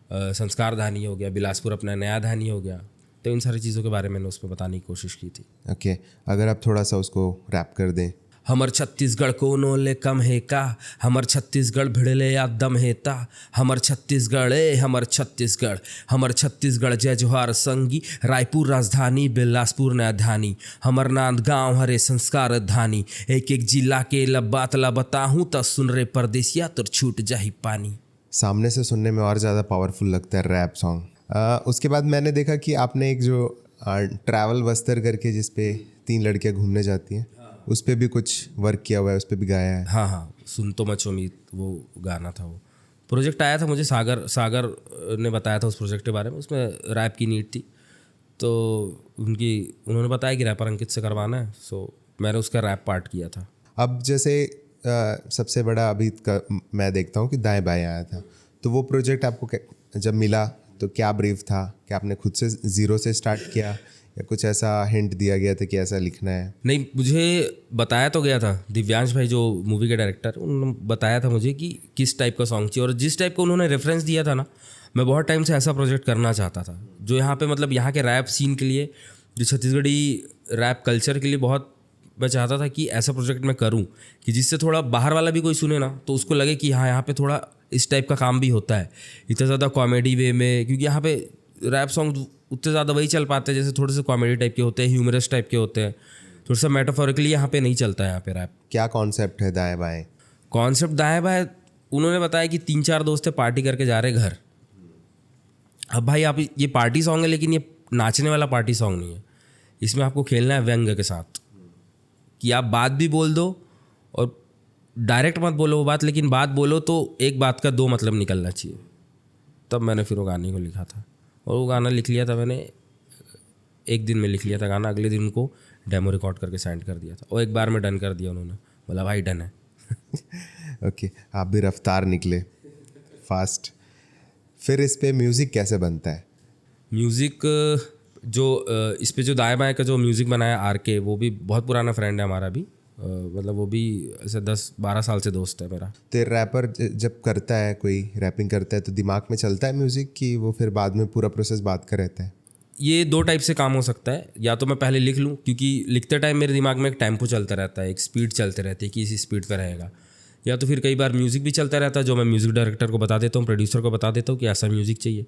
[SPEAKER 1] संस्कार धानी हो गया, बिलासपुर अपना नया धानी हो गया। तो इन सारी चीज़ों के बारे में मैंने उसमें बताने की कोशिश की थी।
[SPEAKER 3] ओके, अगर आप थोड़ा सा उसको रैप कर दें।
[SPEAKER 1] हमर छत्तीसगढ़ कोनो ले कम है का, हमर छत्तीसगढ़ भिड़ले या दम हेता, हमर छत्तीसगढ़ हमर छत्तीसगढ़ जय जोहार संगी, रायपुर राजधानी, बिलासपुर नयाधानी, हमर नांदगांव हरे संस्कार धानी, एक एक जिला के लबात ला बताहूँ त सुन रे परदेसिया तोर छूट जाही पानी।
[SPEAKER 3] सामने से सुनने में और ज़्यादा पावरफुल लगता है रैप सॉन्ग। उसके बाद मैंने देखा कि आपने एक जो ट्रैवल बस्तर करके जिस पे 3 लड़कियां घूमने जाती हैं, उस पे भी कुछ वर्क किया हुआ है, उस पे भी गाया है।
[SPEAKER 1] हाँ हाँ, सुन तो मच उम्मीद, वो गाना था। वो प्रोजेक्ट आया था मुझे, सागर ने बताया था उस प्रोजेक्ट के बारे में। उसमें रैप की नीड थी, तो उन्होंने बताया कि रैपर अंकित से करवाना है, सो मैंने उसका रैप पार्ट किया था।
[SPEAKER 3] अब जैसे सबसे बड़ा अभी का मैं देखता हूँ कि दाएं बाएं आया था, तो वो प्रोजेक्ट आपको जब मिला तो क्या ब्रीफ था? क्या आपने खुद से ज़ीरो से स्टार्ट किया या कुछ ऐसा हिंट दिया गया था कि ऐसा लिखना है?
[SPEAKER 1] नहीं, मुझे बताया तो गया था, दिव्यांश भाई जो मूवी के डायरेक्टर, उन्होंने बताया था मुझे कि किस टाइप का सॉन्ग चाहिए, और जिस टाइप का उन्होंने रेफरेंस दिया था ना, मैं बहुत टाइम से ऐसा प्रोजेक्ट करना चाहता था जो यहाँ पे मतलब यहाँ के रैप सीन के लिए, जो छत्तीसगढ़ी रैप कल्चर के लिए बहुत मैं चाहता था कि ऐसा प्रोजेक्ट मैं करूं कि जिससे थोड़ा बाहर वाला भी कोई सुने ना तो उसको लगे कि हाँ, यहाँ पे थोड़ा इस टाइप का काम भी होता है, इतना ज़्यादा कॉमेडी वे में। क्योंकि यहाँ पे रैप सॉन्ग उतने ज़्यादा वही चल पाते हैं जैसे थोड़े से कॉमेडी टाइप के होते हैं, ह्यूमरस टाइप के होते हैं, थोड़ा सा मेटाफोरिकली यहाँ पे नहीं चलता है यहाँ पे रैप।
[SPEAKER 3] क्या कॉन्सेप्ट है दाएं बाएं?
[SPEAKER 1] कॉन्सेप्ट दाएं बाएं, उन्होंने बताया कि 3-4 दोस्त पार्टी करके जा रहे घर। अब भाई आप, ये पार्टी सॉन्ग है लेकिन ये नाचने वाला पार्टी सॉन्ग नहीं है। इसमें आपको खेलना है व्यंग्य के साथ, कि आप बात भी बोल दो और डायरेक्ट मत बोलो वो बात, लेकिन बात बोलो तो एक बात का 2 मतलब निकलना चाहिए। तब मैंने फिर वो गाने को लिखा था, और वो गाना लिख लिया था मैंने, 1 दिन में लिख लिया था गाना। अगले दिन उनको डेमो रिकॉर्ड करके सेंड कर दिया था, और एक बार में डन कर दिया उन्होंने, बोला भाई डन है।
[SPEAKER 3] ओके, आप भी रफ्तार निकले, फास्ट। फिर इस पे म्यूज़िक कैसे बनता है?
[SPEAKER 1] म्यूज़िक जो इस पे जो दाएं बाएं का जो म्यूज़िक बनाया RK, वो भी बहुत पुराना फ्रेंड है हमारा भी, मतलब वो भी ऐसे 10-12 साल से दोस्त है मेरा।
[SPEAKER 3] तो रैपर जब करता है, कोई रैपिंग करता है, तो दिमाग में चलता है म्यूज़िक कि वो फिर बाद में पूरा प्रोसेस बात का रहता है?
[SPEAKER 1] ये 2 टाइप से काम हो सकता है। या तो मैं पहले लिख लूँ, क्योंकि लिखते टाइम मेरे दिमाग में एक टेम्पो चलता रहता है, एक स्पीड चलते रहती है कि इसी स्पीड पर रहेगा। या तो फिर कई बार म्यूज़िक भी चलता रहता है, जो मैं म्यूज़िक डायरेक्टर को बता देता हूँ, प्रोड्यूसर को बता देता हूँ कि ऐसा म्यूज़िक चाहिए।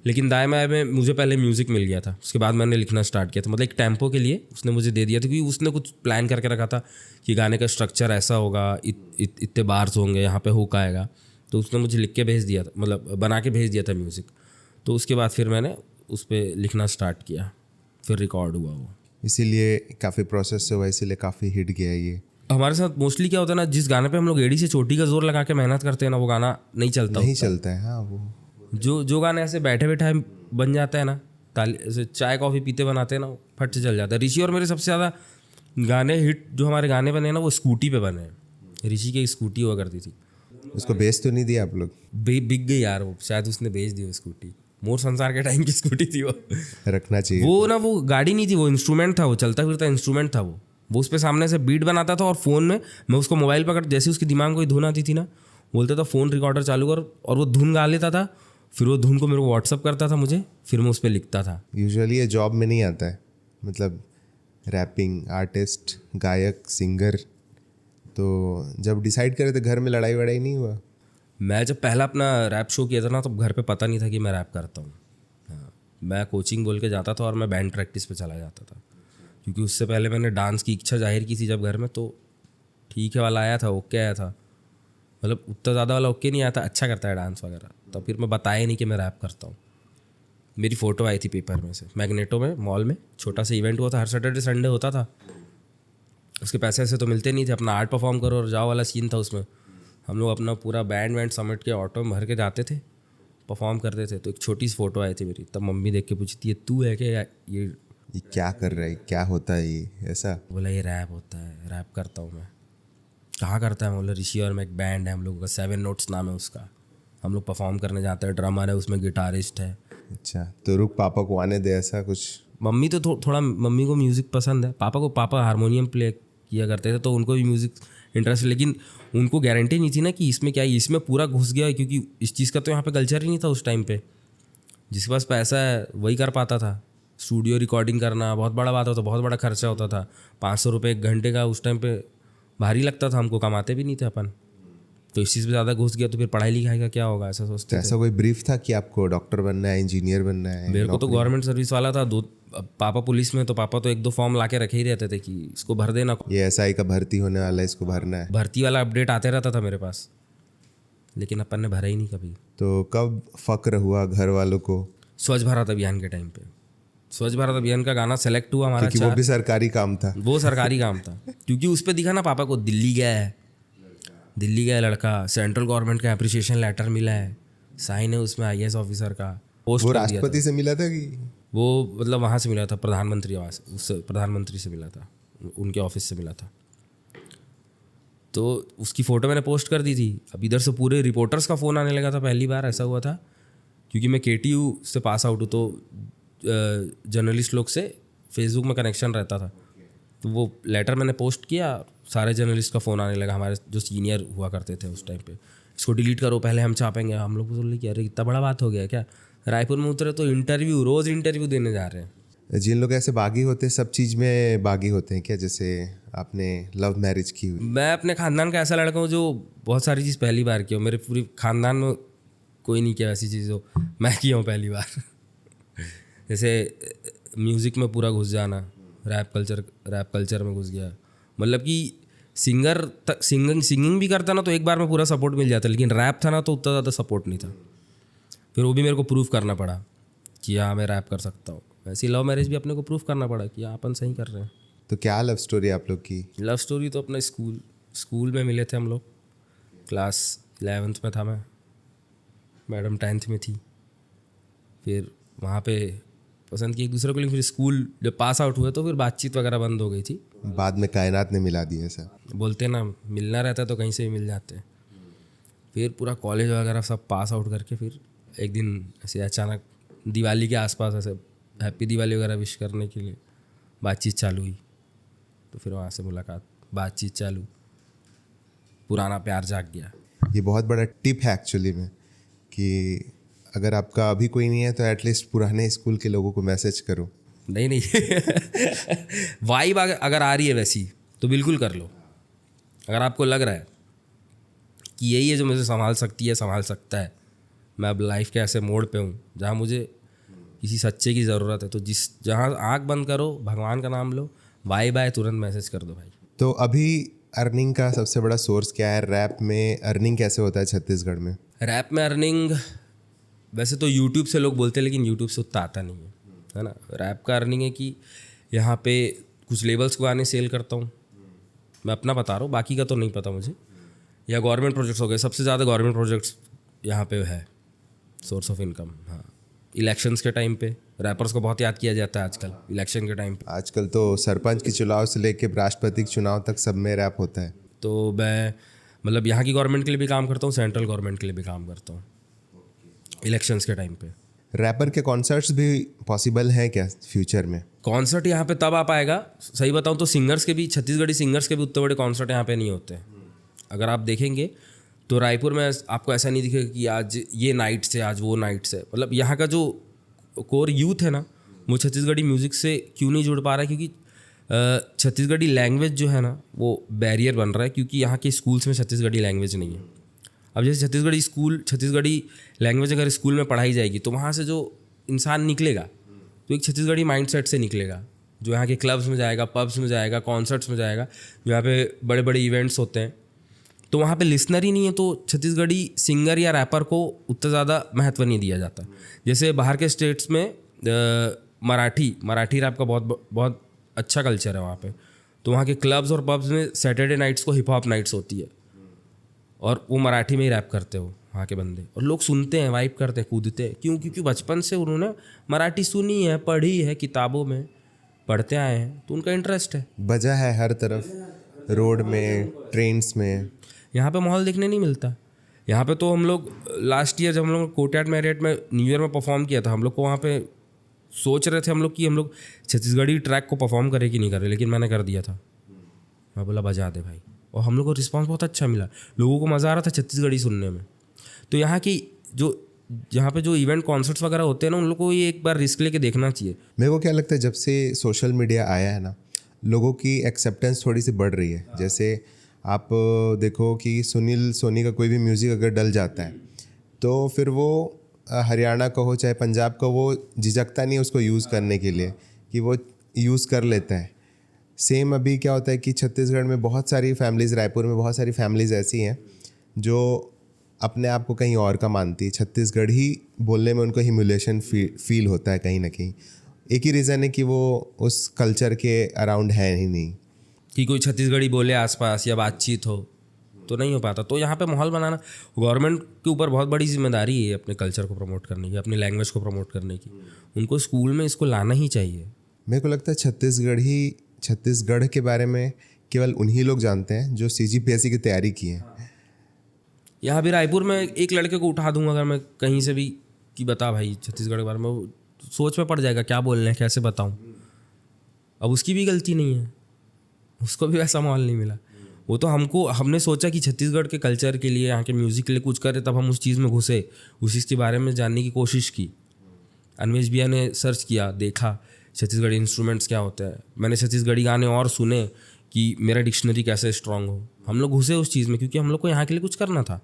[SPEAKER 1] लेकिन दाएं बाएं में मुझे पहले म्यूज़िक मिल गया था, उसके बाद मैंने लिखना स्टार्ट किया था। मतलब एक टेम्पो के लिए उसने मुझे दे दिया था, क्योंकि उसने कुछ प्लान करके रखा था कि गाने का स्ट्रक्चर ऐसा होगा, इतने बार्स होंगे, यहाँ पे हुक आएगा। तो उसने मुझे लिख के भेज दिया था, मतलब बना के भेज दिया था म्यूज़िक। तो उसके बाद फिर मैंने उस पर लिखना स्टार्ट किया, फिर रिकॉर्ड हुआ वो।
[SPEAKER 3] इसीलिए काफ़ी प्रोसेस से हुआ, इसीलिए काफ़ी हिट गया ये।
[SPEAKER 1] हमारे साथ मोस्टली क्या होता है ना, जिस गाने पे हम लोग एड़ी से चोटी का जोर लगा के मेहनत करते हैं ना, वो गाना नहीं चलता
[SPEAKER 3] चलता है। हाँ, वो
[SPEAKER 1] जो गाने ऐसे बैठे बैठे बन जाता है ना, ताली ऐसे चाय कॉफ़ी पीते बनाते हैं ना, फट से चल जाता है। ऋषि और मेरे सबसे ज़्यादा गाने हिट जो हमारे गाने बने ना, वो स्कूटी पे बने हैं। ऋषि की स्कूटी हुआ करती थी,
[SPEAKER 3] उसको बेच तो नहीं दिया आप लोग?
[SPEAKER 1] बिक गई यार वो, शायद उसने बेच दी वो स्कूटी। मोर संसार के टाइम की स्कूटी थी वो।
[SPEAKER 3] रखना चाहिए
[SPEAKER 1] वो ना, वो गाड़ी नहीं थी, वो इंस्ट्रूमेंट था, वो चलता फिरता इंस्ट्रूमेंट था वो उस पर सामने से बीट बनाता था, और फ़ोन में मैं उसको मोबाइल पकड़, जैसे उसके दिमाग में कोई धुन आती थी ना, बोलता था फ़ोन रिकॉर्डर चालू कर, और वो धुन गा लेता था। फिर वो धुन को मेरे को व्हाट्सअप करता था मुझे, फिर मैं उस पर लिखता था।
[SPEAKER 3] यूजुअली ये जॉब में नहीं आता है, मतलब रैपिंग आर्टिस्ट, गायक, सिंगर। तो जब डिसाइड करे तो घर में लड़ाई वड़ाई नहीं हुआ?
[SPEAKER 1] मैं जब पहला अपना रैप शो किया था ना, तो घर पे पता नहीं था कि मैं रैप करता हूँ। हाँ, मैं कोचिंग बोल के जाता था और मैं बैंड प्रैक्टिस पे चला जाता था, क्योंकि उससे पहले मैंने डांस की इच्छा जाहिर की थी जब घर में। तो ठीक है वाला आया था, ओके आया था, मतलब उतना ज़्यादा वाला ओके नहीं आया था, अच्छा करता है डांस वगैरह। तो फिर मैं बताया नहीं कि मैं रैप करता हूँ। मेरी फ़ोटो आई थी पेपर में से, मैग्नेटो में, मॉल में छोटा सा इवेंट हुआ था, हर सैटरडे संडे होता था। उसके पैसे ऐसे तो मिलते नहीं थे, अपना आर्ट परफॉर्म करो और जाओ वाला सीन था उसमें। हम लोग अपना पूरा बैंड वैंड समेट के ऑटो में भर के जाते थे, परफॉर्म करते थे। तो एक छोटी सी फ़ोटो आई थी मेरी, तब मम्मी देख के पूछती है, तू है क्या ये
[SPEAKER 3] क्या कर रहा है, क्या होता है ये? ऐसा
[SPEAKER 1] बोला, ये रैप होता है, रैप करता हूँ मैं। कहाँ करता है? बोला, ऋषि और मैं एक बैंड है हम लोगों का, 7 नोट्स नाम है उसका, हम लोग परफॉर्म करने जाते हैं, ड्रमर है उसमें, गिटारिस्ट है।
[SPEAKER 3] अच्छा, तो रुक पापा को आने दे, ऐसा कुछ?
[SPEAKER 1] मम्मी तो थोड़ा मम्मी को म्यूज़िक पसंद है, पापा हारमोनियम प्ले किया करते थे, तो उनको भी म्यूज़िक इंटरेस्ट, लेकिन उनको गारंटी नहीं थी ना कि इसमें क्या है, इसमें पूरा घुस गया, क्योंकि इस चीज़ का तो यहाँ पे कल्चर ही नहीं था उस टाइम पे। जिसके पास पैसा है वही कर पाता था। स्टूडियो रिकॉर्डिंग करना बहुत बड़ा बात होता, बहुत बड़ा खर्चा होता था। 500 रुपये 1 घंटे का उस टाइम पे भारी लगता था हमको, कमाते भी नहीं थे अपन। तो इस चीज़ में ज़्यादा घुस गया तो फिर पढ़ाई लिखाई का क्या होगा, ऐसा सोचते थे।
[SPEAKER 3] ऐसा कोई ब्रीफ था कि आपको डॉक्टर बनना है, इंजीनियर बनना है?
[SPEAKER 1] मेरे को तो गवर्नमेंट सर्विस वाला था। पापा पुलिस में, तो पापा तो 1-2 फॉर्म ला के रखे ही रहते थे कि इसको भर देना,
[SPEAKER 3] ये SI का भर्ती होने वाला है, इसको भरना है।
[SPEAKER 1] भर्ती वाला अपडेट आते रहता था मेरे पास, लेकिन अपन ने भरा ही नहीं कभी।
[SPEAKER 3] तो कब फ़क्र हुआ घर वालों को?
[SPEAKER 1] स्वच्छ भारत अभियान के टाइम पे स्वच्छ भारत अभियान का गाना सेलेक्ट हुआ हमारा,
[SPEAKER 3] क्योंकि वो भी सरकारी काम था।
[SPEAKER 1] वो सरकारी काम था क्योंकि उस पर दिखा ना पापा को दिल्ली गया है लड़का, सेंट्रल गवर्नमेंट का अप्रिसिएशन लेटर मिला है, साइन है उसमें IAS ऑफिसर का, पोस्ट
[SPEAKER 3] वो
[SPEAKER 1] कर दिया था।
[SPEAKER 3] राष्ट्रपति से मिला था कि
[SPEAKER 1] वो मतलब वहाँ से मिला था, प्रधानमंत्री आवास, उससे प्रधानमंत्री से मिला था, उनके ऑफिस से मिला था। तो उसकी फ़ोटो मैंने पोस्ट कर दी थी। अब इधर से पूरे रिपोर्टर्स का फ़ोन आने लगा था, पहली बार ऐसा हुआ था क्योंकि मैं KTU से पास आउट हूँ, तो जर्नलिस्ट लोग से फेसबुक में कनेक्शन रहता था। तो वो लेटर मैंने पोस्ट किया, सारे जर्नलिस्ट का फ़ोन आने लगा, हमारे जो सीनियर हुआ करते थे उस टाइम पे, इसको डिलीट करो, पहले हम छापेंगे। हम लोग बोले कि अरे इतना बड़ा बात हो गया क्या। रायपुर में उतरे तो रोज़ इंटरव्यू देने जा रहे हैं।
[SPEAKER 3] जिन लोग ऐसे बागी होते हैं सब चीज़ में बागी होते हैं क्या? जैसे आपने लव मैरिज की हुई।
[SPEAKER 1] मैं अपने ख़ानदान का ऐसा लड़का हूँ जो बहुत सारी चीज़ पहली बार की हो। मेरे पूरी ख़ानदान में कोई नहीं किया ऐसी चीज़ हो, मैं किया हूँ पहली बार। जैसे म्यूज़िक में पूरा घुस जाना, रैप कल्चर में घुस गया। मतलब कि सिंगिंग भी करता ना तो एक बार में पूरा सपोर्ट मिल जाता, लेकिन रैप था ना तो उतना ज़्यादा सपोर्ट नहीं था। फिर वो भी मेरे को प्रूफ करना पड़ा कि हाँ मैं रैप कर सकता हूँ। वैसे लव मैरिज भी अपने को प्रूफ करना पड़ा कि हाँ अपन सही कर रहे हैं।
[SPEAKER 3] तो क्या लव स्टोरी आप लोग की?
[SPEAKER 1] लव स्टोरी तो अपना स्कूल में मिले थे हम लोग। क्लास 11th में था मैं, मैडम 10th में थी। फिर वहाँ पे पसंद की एक दूसरे को, लेकिन फिर स्कूल जब पास आउट हुए तो फिर बातचीत वगैरह बंद हो गई थी।
[SPEAKER 3] बाद में कायनात ने मिला दिया सर।
[SPEAKER 1] बोलते ना मिलना रहता है तो कहीं से भी मिल जाते हैं। फिर पूरा कॉलेज वगैरह सब पास आउट करके फिर एक दिन ऐसे अचानक दिवाली के आसपास ऐसे हैप्पी दिवाली वगैरह विश करने के लिए बातचीत चालू हुई। तो फिर वहाँ से मुलाकात, बातचीत चालू, पुराना प्यार जाग गया।
[SPEAKER 3] ये बहुत बड़ा टिप है एक्चुअली में कि अगर आपका अभी कोई नहीं है तो एटलीस्ट पुराने स्कूल के लोगों को मैसेज करो।
[SPEAKER 1] नहीं वाइब अगर आ रही है वैसी तो बिल्कुल कर लो। अगर आपको लग रहा है कि यही है जो मुझे संभाल सकती है, संभाल सकता है, मैं अब लाइफ के ऐसे मोड़ पे हूँ जहाँ मुझे किसी सच्चे की ज़रूरत है, तो जहाँ आँख बंद करो, भगवान का नाम लो, बाय तुरंत मैसेज कर दो भाई।
[SPEAKER 3] तो अभी अर्निंग का सबसे बड़ा सोर्स क्या है? रैप में अर्निंग कैसे होता है छत्तीसगढ़ में?
[SPEAKER 1] रैप में अर्निंग वैसे तो यूट्यूब से लोग बोलते हैं, लेकिन यूट्यूब से उतना आता नहीं है ना। रैप का अर्निंग है कि यहाँ पे कुछ लेबल्स को गाने सेल करता हूँ, मैं अपना बता रहा हूँ, बाकी का तो नहीं पता मुझे। या गवर्नमेंट प्रोजेक्ट्स हो गए, सबसे ज़्यादा गवर्नमेंट प्रोजेक्ट्स यहाँ पे है सोर्स ऑफ इनकम। हाँ, इलेक्शंस के टाइम पे रैपर्स को बहुत याद किया जाता है आजकल, इलेक्शन के टाइम पे।
[SPEAKER 3] आजकल तो सरपंच के चुनाव से लेके राष्ट्रपति के चुनाव तक सब में रैप होता है।
[SPEAKER 1] तो मैं मतलब यहाँ की गवर्नमेंट के लिए भी काम करता हूँ, सेंट्रल गवर्नमेंट के लिए भी काम करता हूँ इलेक्शंस के टाइम पे।
[SPEAKER 3] रैपर के कॉन्सर्ट्स भी पॉसिबल हैं क्या फ्यूचर में?
[SPEAKER 1] कॉन्सर्ट यहाँ पे तब आ पाएगा, सही बताऊँ तो सिंगर्स के भी, छत्तीसगढ़ी सिंगर्स के भी उतने बड़े कॉन्सर्ट यहाँ पे नहीं होते। अगर आप देखेंगे तो रायपुर में आपको ऐसा नहीं दिखेगा कि आज ये नाइट से, आज वो नाइट से। मतलब यहाँ का जो कोर यूथ है ना, वो छत्तीसगढ़ी म्यूज़िक से क्यों नहीं जुड़ पा रहा है? क्योंकि छत्तीसगढ़ी लैंग्वेज जो है ना वो बैरियर बन रहा है, क्योंकि यहाँ के स्कूल्स में छत्तीसगढ़ी लैंग्वेज नहीं है। अब जैसे छत्तीसगढ़ी लैंग्वेज अगर स्कूल में पढ़ाई जाएगी तो वहाँ से जो इंसान निकलेगा तो एक छत्तीसगढ़ी माइंडसेट से निकलेगा, जो यहाँ के क्लब्स में जाएगा, पब्स में जाएगा, कॉन्सर्ट्स में जाएगा, जो यहाँ पे बड़े बड़े इवेंट्स होते हैं। तो वहाँ पे लिसनर ही नहीं है, तो छत्तीसगढ़ी सिंगर या रैपर को उतना ज़्यादा महत्व नहीं दिया जाता। जैसे बाहर के स्टेट्स में मराठी रैप का बहुत अच्छा कल्चर है वहाँ पे। तो वहाँ के क्लब्स और पब्स में सैटरडे नाइट्स को हिप हॉप नाइट्स होती है और वो मराठी में ही रैप करते हो वहाँ के बंदे, और लोग सुनते हैं, वाइब करते हैं, कूदते हैं। क्यों? क्योंकि बचपन से उन्होंने मराठी सुनी है, पढ़ी है, किताबों में पढ़ते आए हैं, तो उनका इंटरेस्ट है।
[SPEAKER 3] बजा है हर तरफ, रोड में, ट्रेन्स में।
[SPEAKER 1] यहाँ पे माहौल देखने नहीं मिलता। यहाँ पे तो हम लोग लास्ट ईयर जब हम लोग कोर्टयार्ड मैरियट में न्यू ईयर में परफॉर्म किया था, हम लोग को वहाँ पे सोच रहे थे हम लोग कि हम लोग छत्तीसगढ़ी ट्रैक को परफॉर्म करें कि नहीं करें, लेकिन मैंने कर दिया था। मैं बोला बजा दे भाई, और हम लोग को रिस्पांस बहुत अच्छा मिला, लोगों को मज़ा आ रहा था छत्तीसगढ़ी सुनने में। तो यहाँ पे जो इवेंट कॉन्सर्ट्स वगैरह होते हैं ना, उन लोगों को ये एक बार रिस्क लेके देखना चाहिए।
[SPEAKER 3] मेरे को क्या लगता है, जब से सोशल मीडिया आया है ना, लोगों की एक्सेप्टेंस थोड़ी सी बढ़ रही है। जैसे आप देखो कि सुनील सोनी का कोई भी म्यूज़िक अगर डल जाता है तो फिर वो हरियाणा का हो चाहे पंजाब का, वो झिझकता नहीं उसको यूज़ करने के लिए, कि वो यूज़ कर लेता है। सेम अभी क्या होता है कि छत्तीसगढ़ में बहुत सारी फैमिलीज़, रायपुर में बहुत सारी फैमिलीज़ ऐसी हैं जो अपने आप को कहीं और का मानती है, छत्तीसगढ़ ही बोलने में उनको ह्यूमिलेशन फील होता है कहीं ना कहीं। एक ही रीज़न है कि वो उस कल्चर के अराउंड है ही नहीं,
[SPEAKER 1] कि कोई छत्तीसगढ़ी बोले आसपास या बातचीत हो तो नहीं हो पाता। तो यहाँ पे माहौल बनाना गवर्नमेंट के ऊपर बहुत बड़ी जिम्मेदारी है, अपने कल्चर को प्रमोट करने की, अपनी लैंग्वेज को प्रमोट करने की। उनको स्कूल में इसको लाना ही चाहिए।
[SPEAKER 3] मेरे को लगता है छत्तीसगढ़ के बारे में केवल उन्हीं लोग जानते हैं जो CGPSC की तैयारी की है।
[SPEAKER 1] यहाँ भी रायपुर में एक लड़के को उठा दूंगा अगर मैं कहीं से भी कि बता भाई छत्तीसगढ़ के बारे में, वो सोच में पड़ जाएगा क्या बोलना है, कैसे बताऊँ। अब उसकी भी गलती नहीं है, उसको भी वैसा माहौल नहीं मिला। वो तो हमने सोचा कि छत्तीसगढ़ के कल्चर के लिए, यहाँ के म्यूज़िक के लिए कुछ करे, तब हम उस चीज़ में घुसे, उस चीज़ के बारे में जानने की कोशिश की। अन्वेश भैया ने सर्च किया, देखा छत्तीसगढ़ी इंस्ट्रूमेंट्स क्या होते हैं, मैंने छत्तीसगढ़ी गाने और सुने कि मेरा डिक्शनरी कैसे स्ट्रांग हो। हम लोग घुसे उस चीज़ में क्योंकि हम लोग को यहाँ के लिए कुछ करना था।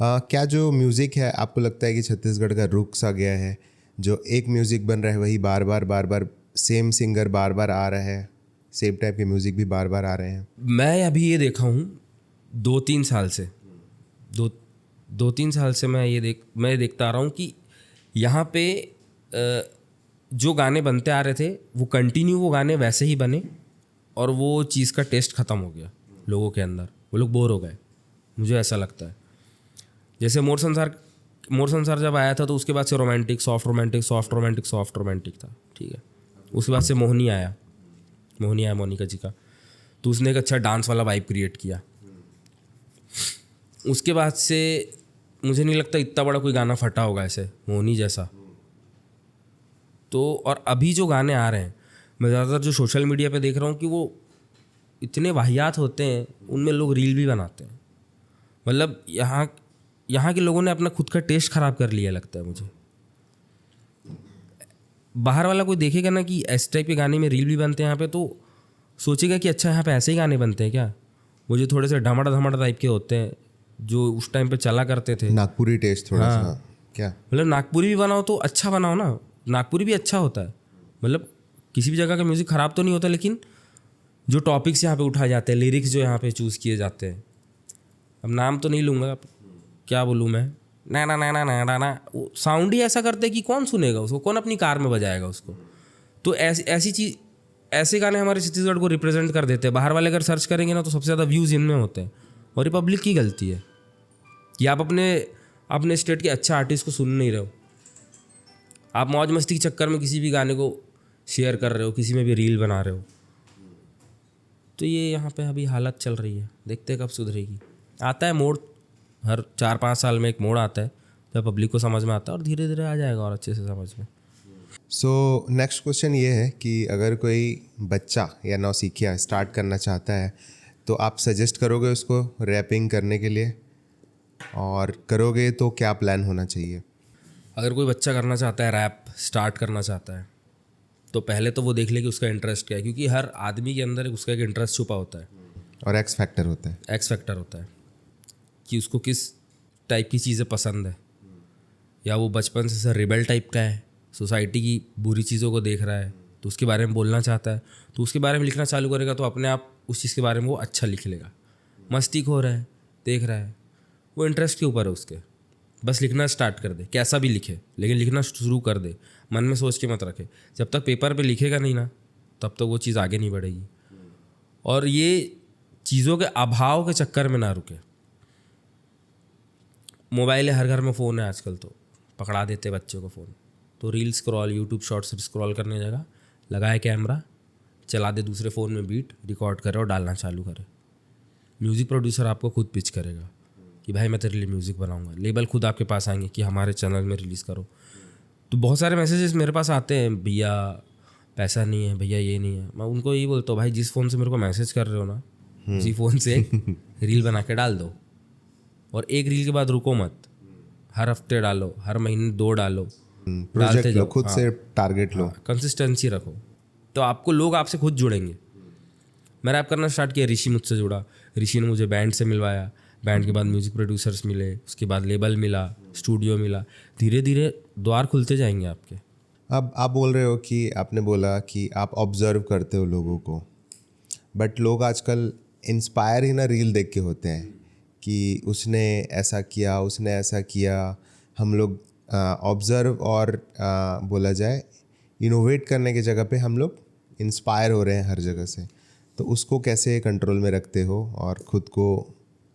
[SPEAKER 3] क्या जो म्यूज़िक है आपको लगता है कि छत्तीसगढ़ का रुख सा गया है, जो एक म्यूज़िक बन रहा है वही बार बार सेम सिंगर बार बार आ रहा है, सेम टाइप के म्यूज़िक भी बार बार आ रहे हैं? मैं
[SPEAKER 1] अभी ये देखा हूँ 2-3 साल से, 2-3 साल से मैं देखता आ रहा हूँ कि यहाँ पे जो गाने बनते आ रहे थे वो कंटिन्यू वो गाने वैसे ही बने, और वो चीज़ का टेस्ट ख़त्म हो गया लोगों के अंदर। वो लोग बोर हो गए, मुझे ऐसा लगता है। जैसे मोर संसार जब आया था तो उसके बाद से रोमांटिक सॉफ्ट रोमांटिक था, ठीक है। उसके बाद से मोहिनी आया मोनिका जी का, तो उसने एक अच्छा डांस वाला वाइब क्रिएट किया। उसके बाद से मुझे नहीं लगता इतना बड़ा कोई गाना फटा होगा ऐसे मोहिनी जैसा। तो और अभी जो गाने आ रहे हैं, मैं ज़्यादातर जो सोशल मीडिया पे देख रहा हूँ कि वो इतने वाहियात होते हैं, उनमें लोग रील भी बनाते हैं। मतलब यहाँ के लोगों ने अपना खुद का टेस्ट ख़राब कर लिया लगता है मुझे। बाहर वाला कोई देखेगा ना कि इस टाइप के गाने में रील भी बनते हैं यहाँ पे, तो सोचेगा कि अच्छा यहाँ पे ऐसे ही गाने बनते हैं क्या। वो जो थोड़े से धमाड़ा टाइप के होते हैं जो उस टाइम पे चला करते थे,
[SPEAKER 3] नागपुरी टेस्ट थोड़ा सा, क्या
[SPEAKER 1] मतलब नागपुरी भी बनाओ तो अच्छा बनाओ ना, नागपुरी भी अच्छा होता है। मतलब किसी भी जगह का म्यूज़िक ख़राब तो नहीं होता, लेकिन जो टॉपिक्स यहाँ पे उठाए जाते हैं, लिरिक्स जो यहाँ पे चूज़ किए जाते हैं, अब नाम तो नहीं लूँगा, क्या बोलूँ मैं, ना वो साउंड ही ऐसा करते हैं कि कौन सुनेगा उसको, कौन अपनी कार में बजाएगा उसको। तो ऐसी चीज़, ऐसे गाने हमारे छत्तीसगढ़ को रिप्रेजेंट कर देते हैं। बाहर वाले अगर सर्च करेंगे ना तो सबसे ज़्यादा व्यूज़ इनमें होते हैं, और रिपब्लिक की गलती है कि आप अपने स्टेट के अच्छा आर्टिस्ट को सुन नहीं रहे हो। आप मौज मस्ती के चक्कर में किसी भी गाने को शेयर कर रहे हो, किसी में भी रील बना रहे हो। तो ये यहाँ पे अभी हालत चल रही है, देखते हैं कब सुधरेगी। आता है मोड़, हर 4-5 साल में एक मोड़ आता है जब पब्लिक को समझ में आता है, और धीरे धीरे आ जाएगा और अच्छे से समझ में।
[SPEAKER 3] सो नेक्स्ट क्वेश्चन ये है कि अगर कोई बच्चा या नौसिखिया स्टार्ट करना चाहता है तो आप सजेस्ट करोगे उसको रैपिंग करने के लिए, और करोगे तो क्या प्लान होना चाहिए?
[SPEAKER 1] अगर कोई बच्चा करना चाहता है, रैप स्टार्ट करना चाहता है, तो पहले तो वो देख ले कि उसका इंटरेस्ट क्या है, क्योंकि हर आदमी के अंदर उसका एक इंटरेस्ट छुपा होता है
[SPEAKER 3] और एक्स फैक्टर होता है कि उसको किस टाइप की चीज़ें पसंद है। या वो बचपन से रिबेल टाइप का है, सोसाइटी की बुरी चीज़ों को देख रहा है तो उसके बारे में बोलना चाहता है, तो उसके बारे में लिखना चालू करेगा तो अपने आप उस चीज़ के बारे में वो अच्छा लिख लेगा। मस्ती खो रहा है, देख रहा है, वो इंटरेस्ट के ऊपर है उसके, बस लिखना स्टार्ट कर दे, कैसा भी लिखे, लेकिन लिखना शुरू कर दे, मन में सोच के मत रखे। जब तक पेपर पे लिखेगा नहीं ना, तब तक वो चीज़ आगे नहीं बढ़ेगी। और ये चीज़ों के अभाव के चक्कर में ना रुके। मोबाइल है, हर घर में फ़ोन है आजकल, तो पकड़ा देते बच्चों को फ़ोन, तो reel scroll, YouTube shorts scroll करने जगह लगाए कैमरा, चला दे दूसरे फ़ोन में बीट, रिकॉर्ड करे और डालना चालू करे। म्यूज़िक प्रोड्यूसर आपको खुद पिच करेगा कि भाई मैं तेरे लिए म्यूज़िक बनाऊंगा। लेबल खुद आपके पास आएंगे कि हमारे चैनल में रिलीज़ करो। तो बहुत सारे मैसेजेस मेरे पास आते हैं, भैया पैसा नहीं है, भैया ये नहीं है। मैं उनको यही बोलता हूँ, भाई जिस फ़ोन से मेरे को मैसेज कर रहे हो ना, उसी फ़ोन से रील बना के डाल दो, और एक रील के बाद रुको मत, हर हफ्ते डालो, हर महीने 2 डालो, डालते जाओ, खुद से टारगेट लो,
[SPEAKER 1] कंसिस्टेंसी रखो, तो आपको लोग आपसे खुद जुड़ेंगे। मैं रैप करना स्टार्ट किया, ऋषि मुझसे जुड़ा, ऋषि ने मुझे बैंड से मिलवाया, बैंड के बाद म्यूज़िक प्रोड्यूसर्स मिले, उसके बाद लेबल मिला, स्टूडियो मिला, धीरे धीरे द्वार खुलते जाएंगे आपके।
[SPEAKER 3] अब आप बोल रहे हो कि आपने बोला कि आप ऑब्जर्व करते हो लोगों को, बट लोग आजकल इंस्पायर ही ना रील देख के होते हैं कि उसने ऐसा किया। हम लोग ऑब्ज़र्व और बोला जाए इनोवेट करने की जगह पे हम लोग इंस्पायर हो रहे हैं हर जगह से। तो उसको कैसे कंट्रोल में रखते हो और ख़ुद को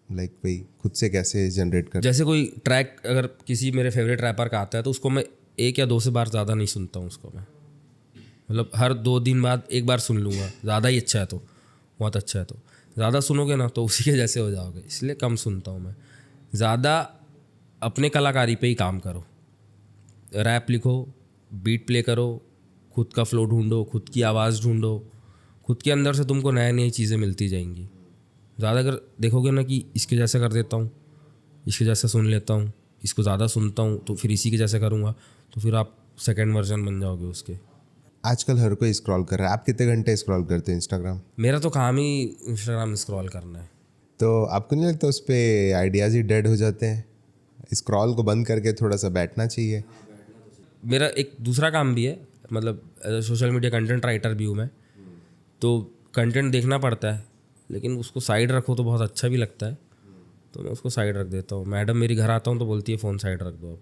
[SPEAKER 3] लाइक भाई खुद से कैसे जनरेट कर?
[SPEAKER 1] जैसे कोई ट्रैक अगर किसी मेरे फेवरेट रैपर का आता है तो उसको मैं 1 या 2 से बार ज़्यादा नहीं सुनता हूँ उसको मैं, मतलब हर 2 दिन बाद एक बार सुन लूँगा। ज़्यादा ही अच्छा है तो, बहुत अच्छा है तो। ज़्यादा सुनोगे ना तो उसी के जैसे हो जाओगे, इसलिए कम सुनता हूँ मैं। ज़्यादा अपने कलाकारी पे ही काम करो, रैप लिखो, बीट प्ले करो, खुद का फ्लो ढूंढो, खुद की आवाज़ ढूंढो, खुद के अंदर से तुमको नई नई चीज़ें मिलती जाएंगी। ज़्यादा अगर देखोगे ना कि इसके जैसे कर देता हूँ, इसके जैसे सुन लेता हूँ, इसको ज़्यादा सुनता हूँ तो फिर इसी के जैसे करूँगा, तो फिर आप सेकंड वर्जन बन जाओगे उसके।
[SPEAKER 3] आजकल हर कोई स्क्रॉल कर रहा है। आप कितने घंटे स्क्रॉल करते हैं इंस्टाग्राम?
[SPEAKER 1] मेरा तो काम ही इंस्टाग्राम स्क्रॉल करना है।
[SPEAKER 3] तो आपको नहीं लगता उस पर आइडियाज़ ही डेड हो जाते हैं? स्क्रॉल को बंद करके थोड़ा सा बैठना चाहिए।
[SPEAKER 1] मेरा एक दूसरा काम भी है, मतलब सोशल मीडिया कंटेंट राइटर भी हूँ मैं, तो कंटेंट देखना पड़ता है, लेकिन उसको साइड रखो तो बहुत अच्छा भी लगता है, तो मैं उसको साइड रख देता हूँ। मैडम मेरी घर आता हूँ तो बोलती है फ़ोन साइड रख दो, अब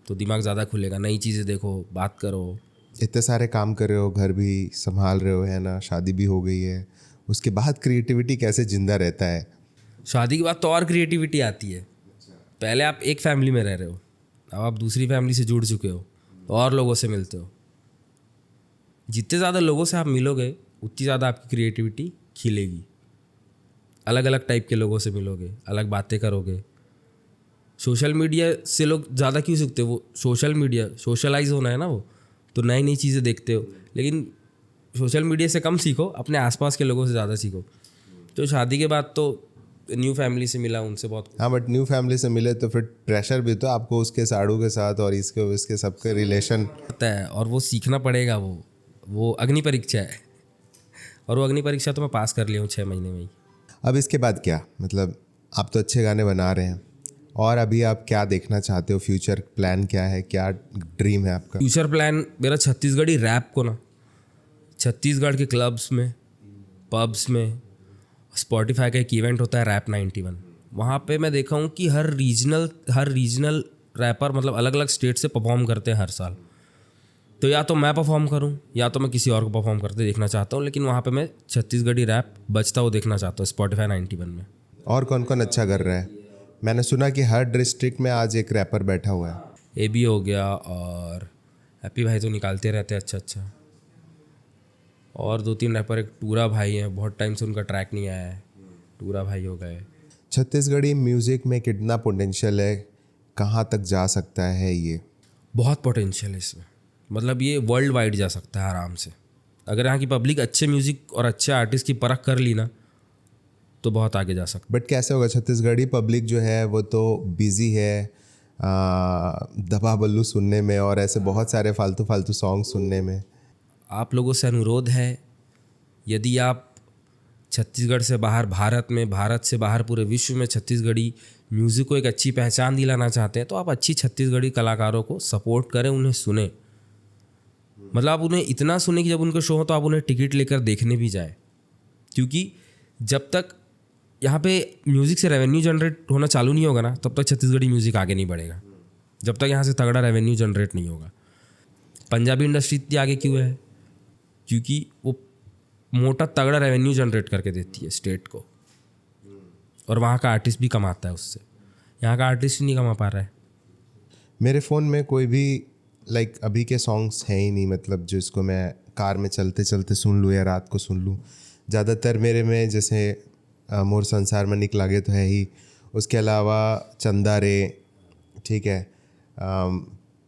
[SPEAKER 1] तो दिमाग ज़्यादा खुलेगा, नई चीज़ें देखो, बात करो।
[SPEAKER 3] इतने सारे काम कर रहे हो, घर भी संभाल रहे हो, है ना, शादी भी हो गई है, उसके बाद क्रिएटिविटी कैसे जिंदा रहता है?
[SPEAKER 1] शादी के बाद तो और क्रिएटिविटी आती है। पहले आप एक फैमिली में रह रहे हो, अब आप दूसरी फैमिली से जुड़ चुके हो, तो और लोगों से मिलते हो। जितने ज़्यादा लोगों से आप मिलोगे उतनी ज़्यादा आपकी क्रिएटिविटी खिलेगी। अलग अलग टाइप के लोगों से मिलोगे, अलग बातें करोगे। सोशल मीडिया से लोग ज़्यादा क्यों सीखते हो? वो सोशल मीडिया, सोशलाइज होना है ना, वो तो नई नई चीज़ें देखते हो, लेकिन सोशल मीडिया से कम सीखो, अपने आसपास के लोगों से ज़्यादा सीखो। तो शादी के बाद तो न्यू फैमिली से मिला, उनसे बहुत।
[SPEAKER 3] हाँ, बट न्यू फैमिली से मिले तो फिर प्रेशर भी तो आपको उसके साड़ू के साथ और इसके सबके रिलेशन
[SPEAKER 1] होता है, और वो सीखना पड़ेगा। वो अग्नि परीक्षा है, और वो अग्नि परीक्षा तो मैं पास कर लिया हूँ 6 महीने में ही।
[SPEAKER 3] अब इसके बाद क्या, मतलब आप तो अच्छे गाने बना रहे हैं, और अभी आप क्या देखना चाहते हो? फ्यूचर प्लान क्या है, क्या ड्रीम है आपका?
[SPEAKER 1] फ्यूचर प्लान मेरा छत्तीसगढ़ी रैप को ना छत्तीसगढ़ के क्लब्स में, पब्स में, स्पॉटिफाई का एक इवेंट होता है रैप 91, वहाँ पे मैं देखा हूँ कि हर रीजनल रैपर मतलब अलग अलग स्टेट से परफॉर्म करते हैं हर साल। तो या तो मैं परफॉर्म करूँ या तो मैं किसी और को परफॉर्म करते देखना चाहता हूँ, लेकिन वहाँ पे मैं छत्तीसगढ़ी रैप बजता हुआ देखना चाहता हूँ स्पॉटिफाई 91 में।
[SPEAKER 3] और कौन कौन अच्छा कर रहा है? मैंने सुना कि हर डिस्ट्रिक्ट में आज एक रैपर बैठा हुआ है।
[SPEAKER 1] AB हो गया, और हैप्पी भाई तो निकालते रहते हैं अच्छा, और 2-3 रैपर, एक टूरा भाई हैं, बहुत टाइम से उनका ट्रैक नहीं आया है, टूरा भाई हो गए।
[SPEAKER 3] छत्तीसगढ़ी म्यूज़िक में कितना पोटेंशियल है, कहाँ तक जा सकता है ये?
[SPEAKER 1] बहुत पोटेंशियल है इसमें, मतलब ये वर्ल्ड वाइड जा सकता है आराम से। अगर यहाँ की पब्लिक अच्छे म्यूज़िक और अच्छे आर्टिस्ट की परख कर ली ना तो बहुत आगे जा सकता।
[SPEAKER 3] बट कैसे होगा? छत्तीसगढ़ी पब्लिक जो है वो तो बिज़ी है दबा बल्लू सुनने में और ऐसे बहुत सारे फालतू सॉन्ग सुनने में।
[SPEAKER 1] आप लोगों से अनुरोध है, यदि आप छत्तीसगढ़ से बाहर भारत से बाहर पूरे विश्व में छत्तीसगढ़ी म्यूज़िक को एक अच्छी पहचान दिलाना चाहते हैं, तो आप अच्छी छत्तीसगढ़ी कलाकारों को सपोर्ट करें, उन्हें सुने। मतलब आप उन्हें इतना सुने कि जब उनका शो हो तो आप उन्हें टिकट लेकर देखने भी जाए, क्योंकि जब तक यहाँ पे म्यूज़िक से रेवेन्यू जनरेट होना चालू नहीं होगा ना, तब तक छत्तीसगढ़ी म्यूज़िक आगे नहीं बढ़ेगा, जब तक यहाँ से तगड़ा रेवेन्यू जनरेट नहीं होगा। पंजाबी इंडस्ट्री इतनी आगे क्यों है? क्योंकि वो मोटा तगड़ा रेवेन्यू जनरेट करके देती है स्टेट को, और वहाँ का आर्टिस्ट भी कमाता है उससे। यहाँ का आर्टिस्ट नहीं कमा पा रहा है।
[SPEAKER 3] मेरे फ़ोन में कोई भी लाइक अभी के सॉन्ग्स हैं ही नहीं, मतलब जो इसको मैं कार में चलते चलते सुन लूँ या रात को सुन लूँ। ज़्यादातर मेरे में जैसे मोर संसार में निक लागे तो है ही, उसके अलावा चंदा रे, ठीक है,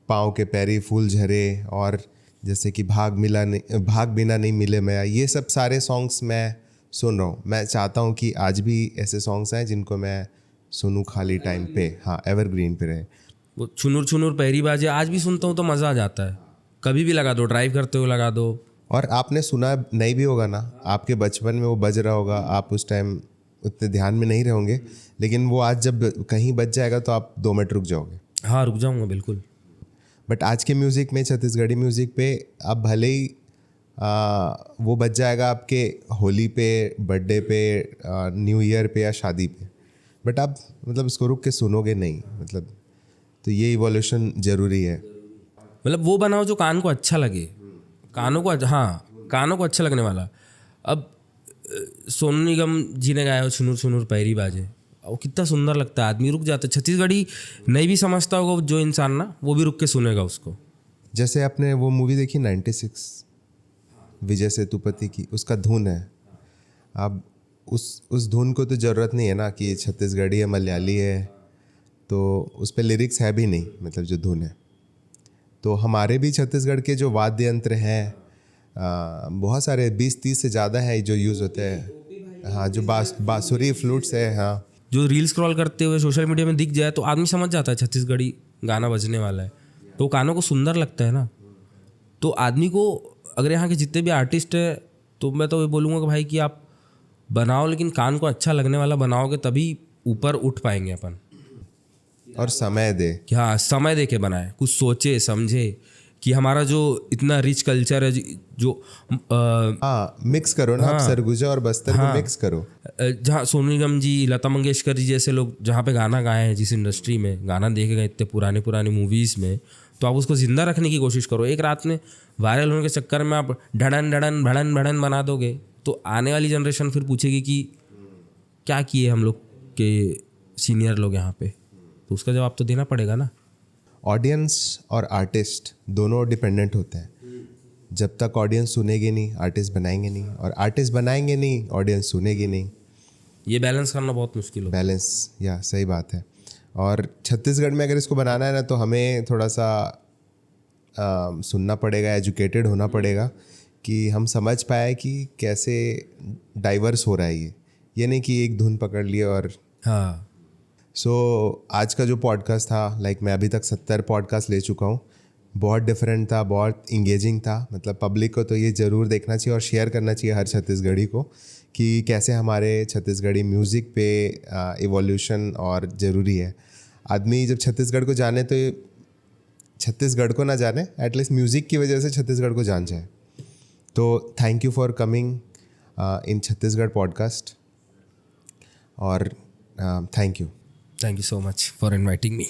[SPEAKER 3] पाँव के पैरी फूल झरे, और जैसे कि भाग बिना नहीं मिले मैं, ये सब सारे सॉन्ग्स मैं सुन रहा हूँ। मैं चाहता हूँ कि आज भी ऐसे सॉन्ग्स हैं जिनको मैं सुनूँ खाली टाइम पे, हाँ, एवरग्रीन पे रहे।
[SPEAKER 1] वो छुनुर छुनुर पैरी बाजे आज भी सुनता हूँ तो मज़ा आ जाता है, कभी भी लगा दो, ड्राइव करते हुए लगा दो।
[SPEAKER 3] और आपने सुना नहीं भी होगा ना, आपके बचपन में वो बज रहा होगा, आप उस टाइम उतने ध्यान में नहीं रहोगे, लेकिन वो आज जब कहीं बज जाएगा तो आप 2 मिनट रुक जाओगे।
[SPEAKER 1] हाँ, रुक जाऊँगा बिल्कुल।
[SPEAKER 3] बट आज के म्यूज़िक में, छत्तीसगढ़ी म्यूज़िक पे आप भले ही वो बज जाएगा आपके होली पे, बर्थडे पे, न्यू ईयर पे या शादी पे, बट आप मतलब उसको रुक के सुनोगे नहीं, मतलब तो ये इवोल्यूशन ज़रूरी है।
[SPEAKER 1] मतलब वो बनाओ जो कान को अच्छा लगे, कानों को, हाँ कानों को अच्छा लगने वाला। अब सोनू निगम जी ने गाया सुनूर सुनूर पैरी बाजे, वो कितना सुंदर लगता है, आदमी रुक जाता है। छत्तीसगढ़ी नहीं भी समझता होगा जो इंसान ना, वो भी रुक के सुनेगा उसको।
[SPEAKER 3] जैसे आपने वो मूवी देखी 96 विजय सेतुपति की, उसका धुन है। अब उस धुन को तो ज़रूरत नहीं है ना कि छत्तीसगढ़ी है मलयाली है, तो उस पर लिरिक्स है भी नहीं, मतलब जो धुन है। तो हमारे भी छत्तीसगढ़ के जो वाद्य यंत्र हैं बहुत सारे 20-30 से ज़्यादा है जो यूज़ होते हैं। हाँ, जो बांसुरी फ्लूट्स है। हाँ,
[SPEAKER 1] जो रील स्क्रॉल करते हुए सोशल मीडिया में दिख जाए तो आदमी समझ जाता है छत्तीसगढ़ी गाना बजने वाला है, तो कानों को सुंदर लगता है ना। तो आदमी को, अगर यहाँ के जितने भी आर्टिस्ट हैं, तो मैं तो ये बोलूँगा कि भाई कि आप बनाओ, लेकिन कान को अच्छा लगने वाला बनाओगे, तभी ऊपर उठ पाएंगे अपन।
[SPEAKER 3] और समय दे
[SPEAKER 1] कि हाँ, समय दे के बनाए, कुछ सोचे समझे कि हमारा जो इतना रिच कल्चर है, जो
[SPEAKER 3] हाँ मिक्स करो ना, आप सरगुजा और बस्तर को मिक्स करो।
[SPEAKER 1] जहाँ सोनू निगम जी, लता मंगेशकर जी जैसे लोग जहाँ पे गाना गाए हैं, जिस इंडस्ट्री में गाना देखे गए इतने पुराने पुराने मूवीज़ में, तो आप उसको ज़िंदा रखने की कोशिश करो। एक रात में वायरल होने के चक्कर में आप ढड़न ढड़न भड़न भड़न बना दोगे, तो आने वाली जनरेशन फिर पूछेगी कि क्या किए हम लोग के सीनियर लोग यहाँ पे, तो उसका जवाब तो देना पड़ेगा ना।
[SPEAKER 3] ऑडियंस और आर्टिस्ट दोनों डिपेंडेंट होते हैं। जब तक ऑडियंस सुनेगी नहीं, आर्टिस्ट बनाएंगे नहीं, और आर्टिस्ट बनाएंगे नहीं, ऑडियंस सुनेगी नहीं।
[SPEAKER 1] ये बैलेंस करना बहुत मुश्किल होता है।
[SPEAKER 3] बैलेंस, या सही बात है। और छत्तीसगढ़ में अगर इसको बनाना है ना, तो हमें थोड़ा सा सुनना पड़ेगा, एजुकेटेड होना पड़ेगा कि हम समझ पाए कि कैसे डाइवर्स हो रहा है ये नहीं कि एक धुन पकड़ लिए और
[SPEAKER 1] हाँ।
[SPEAKER 3] आज का जो पॉडकास्ट था, मैं अभी तक 70 पॉडकास्ट ले चुका हूँ, बहुत डिफरेंट था, बहुत इंगेजिंग था। मतलब पब्लिक को तो ये ज़रूर देखना चाहिए और शेयर करना चाहिए हर छत्तीसगढ़ी को कि कैसे हमारे छत्तीसगढ़ी म्यूज़िक पे इवोल्यूशन और ज़रूरी है। आदमी जब छत्तीसगढ़ को जाने तो छत्तीसगढ़ को ना जाने, एटलीस्ट म्यूज़िक की वजह से छत्तीसगढ़ को जान जाए। तो thank you for coming in Chhattisgarh podcast, और thank you
[SPEAKER 1] so much for inviting me.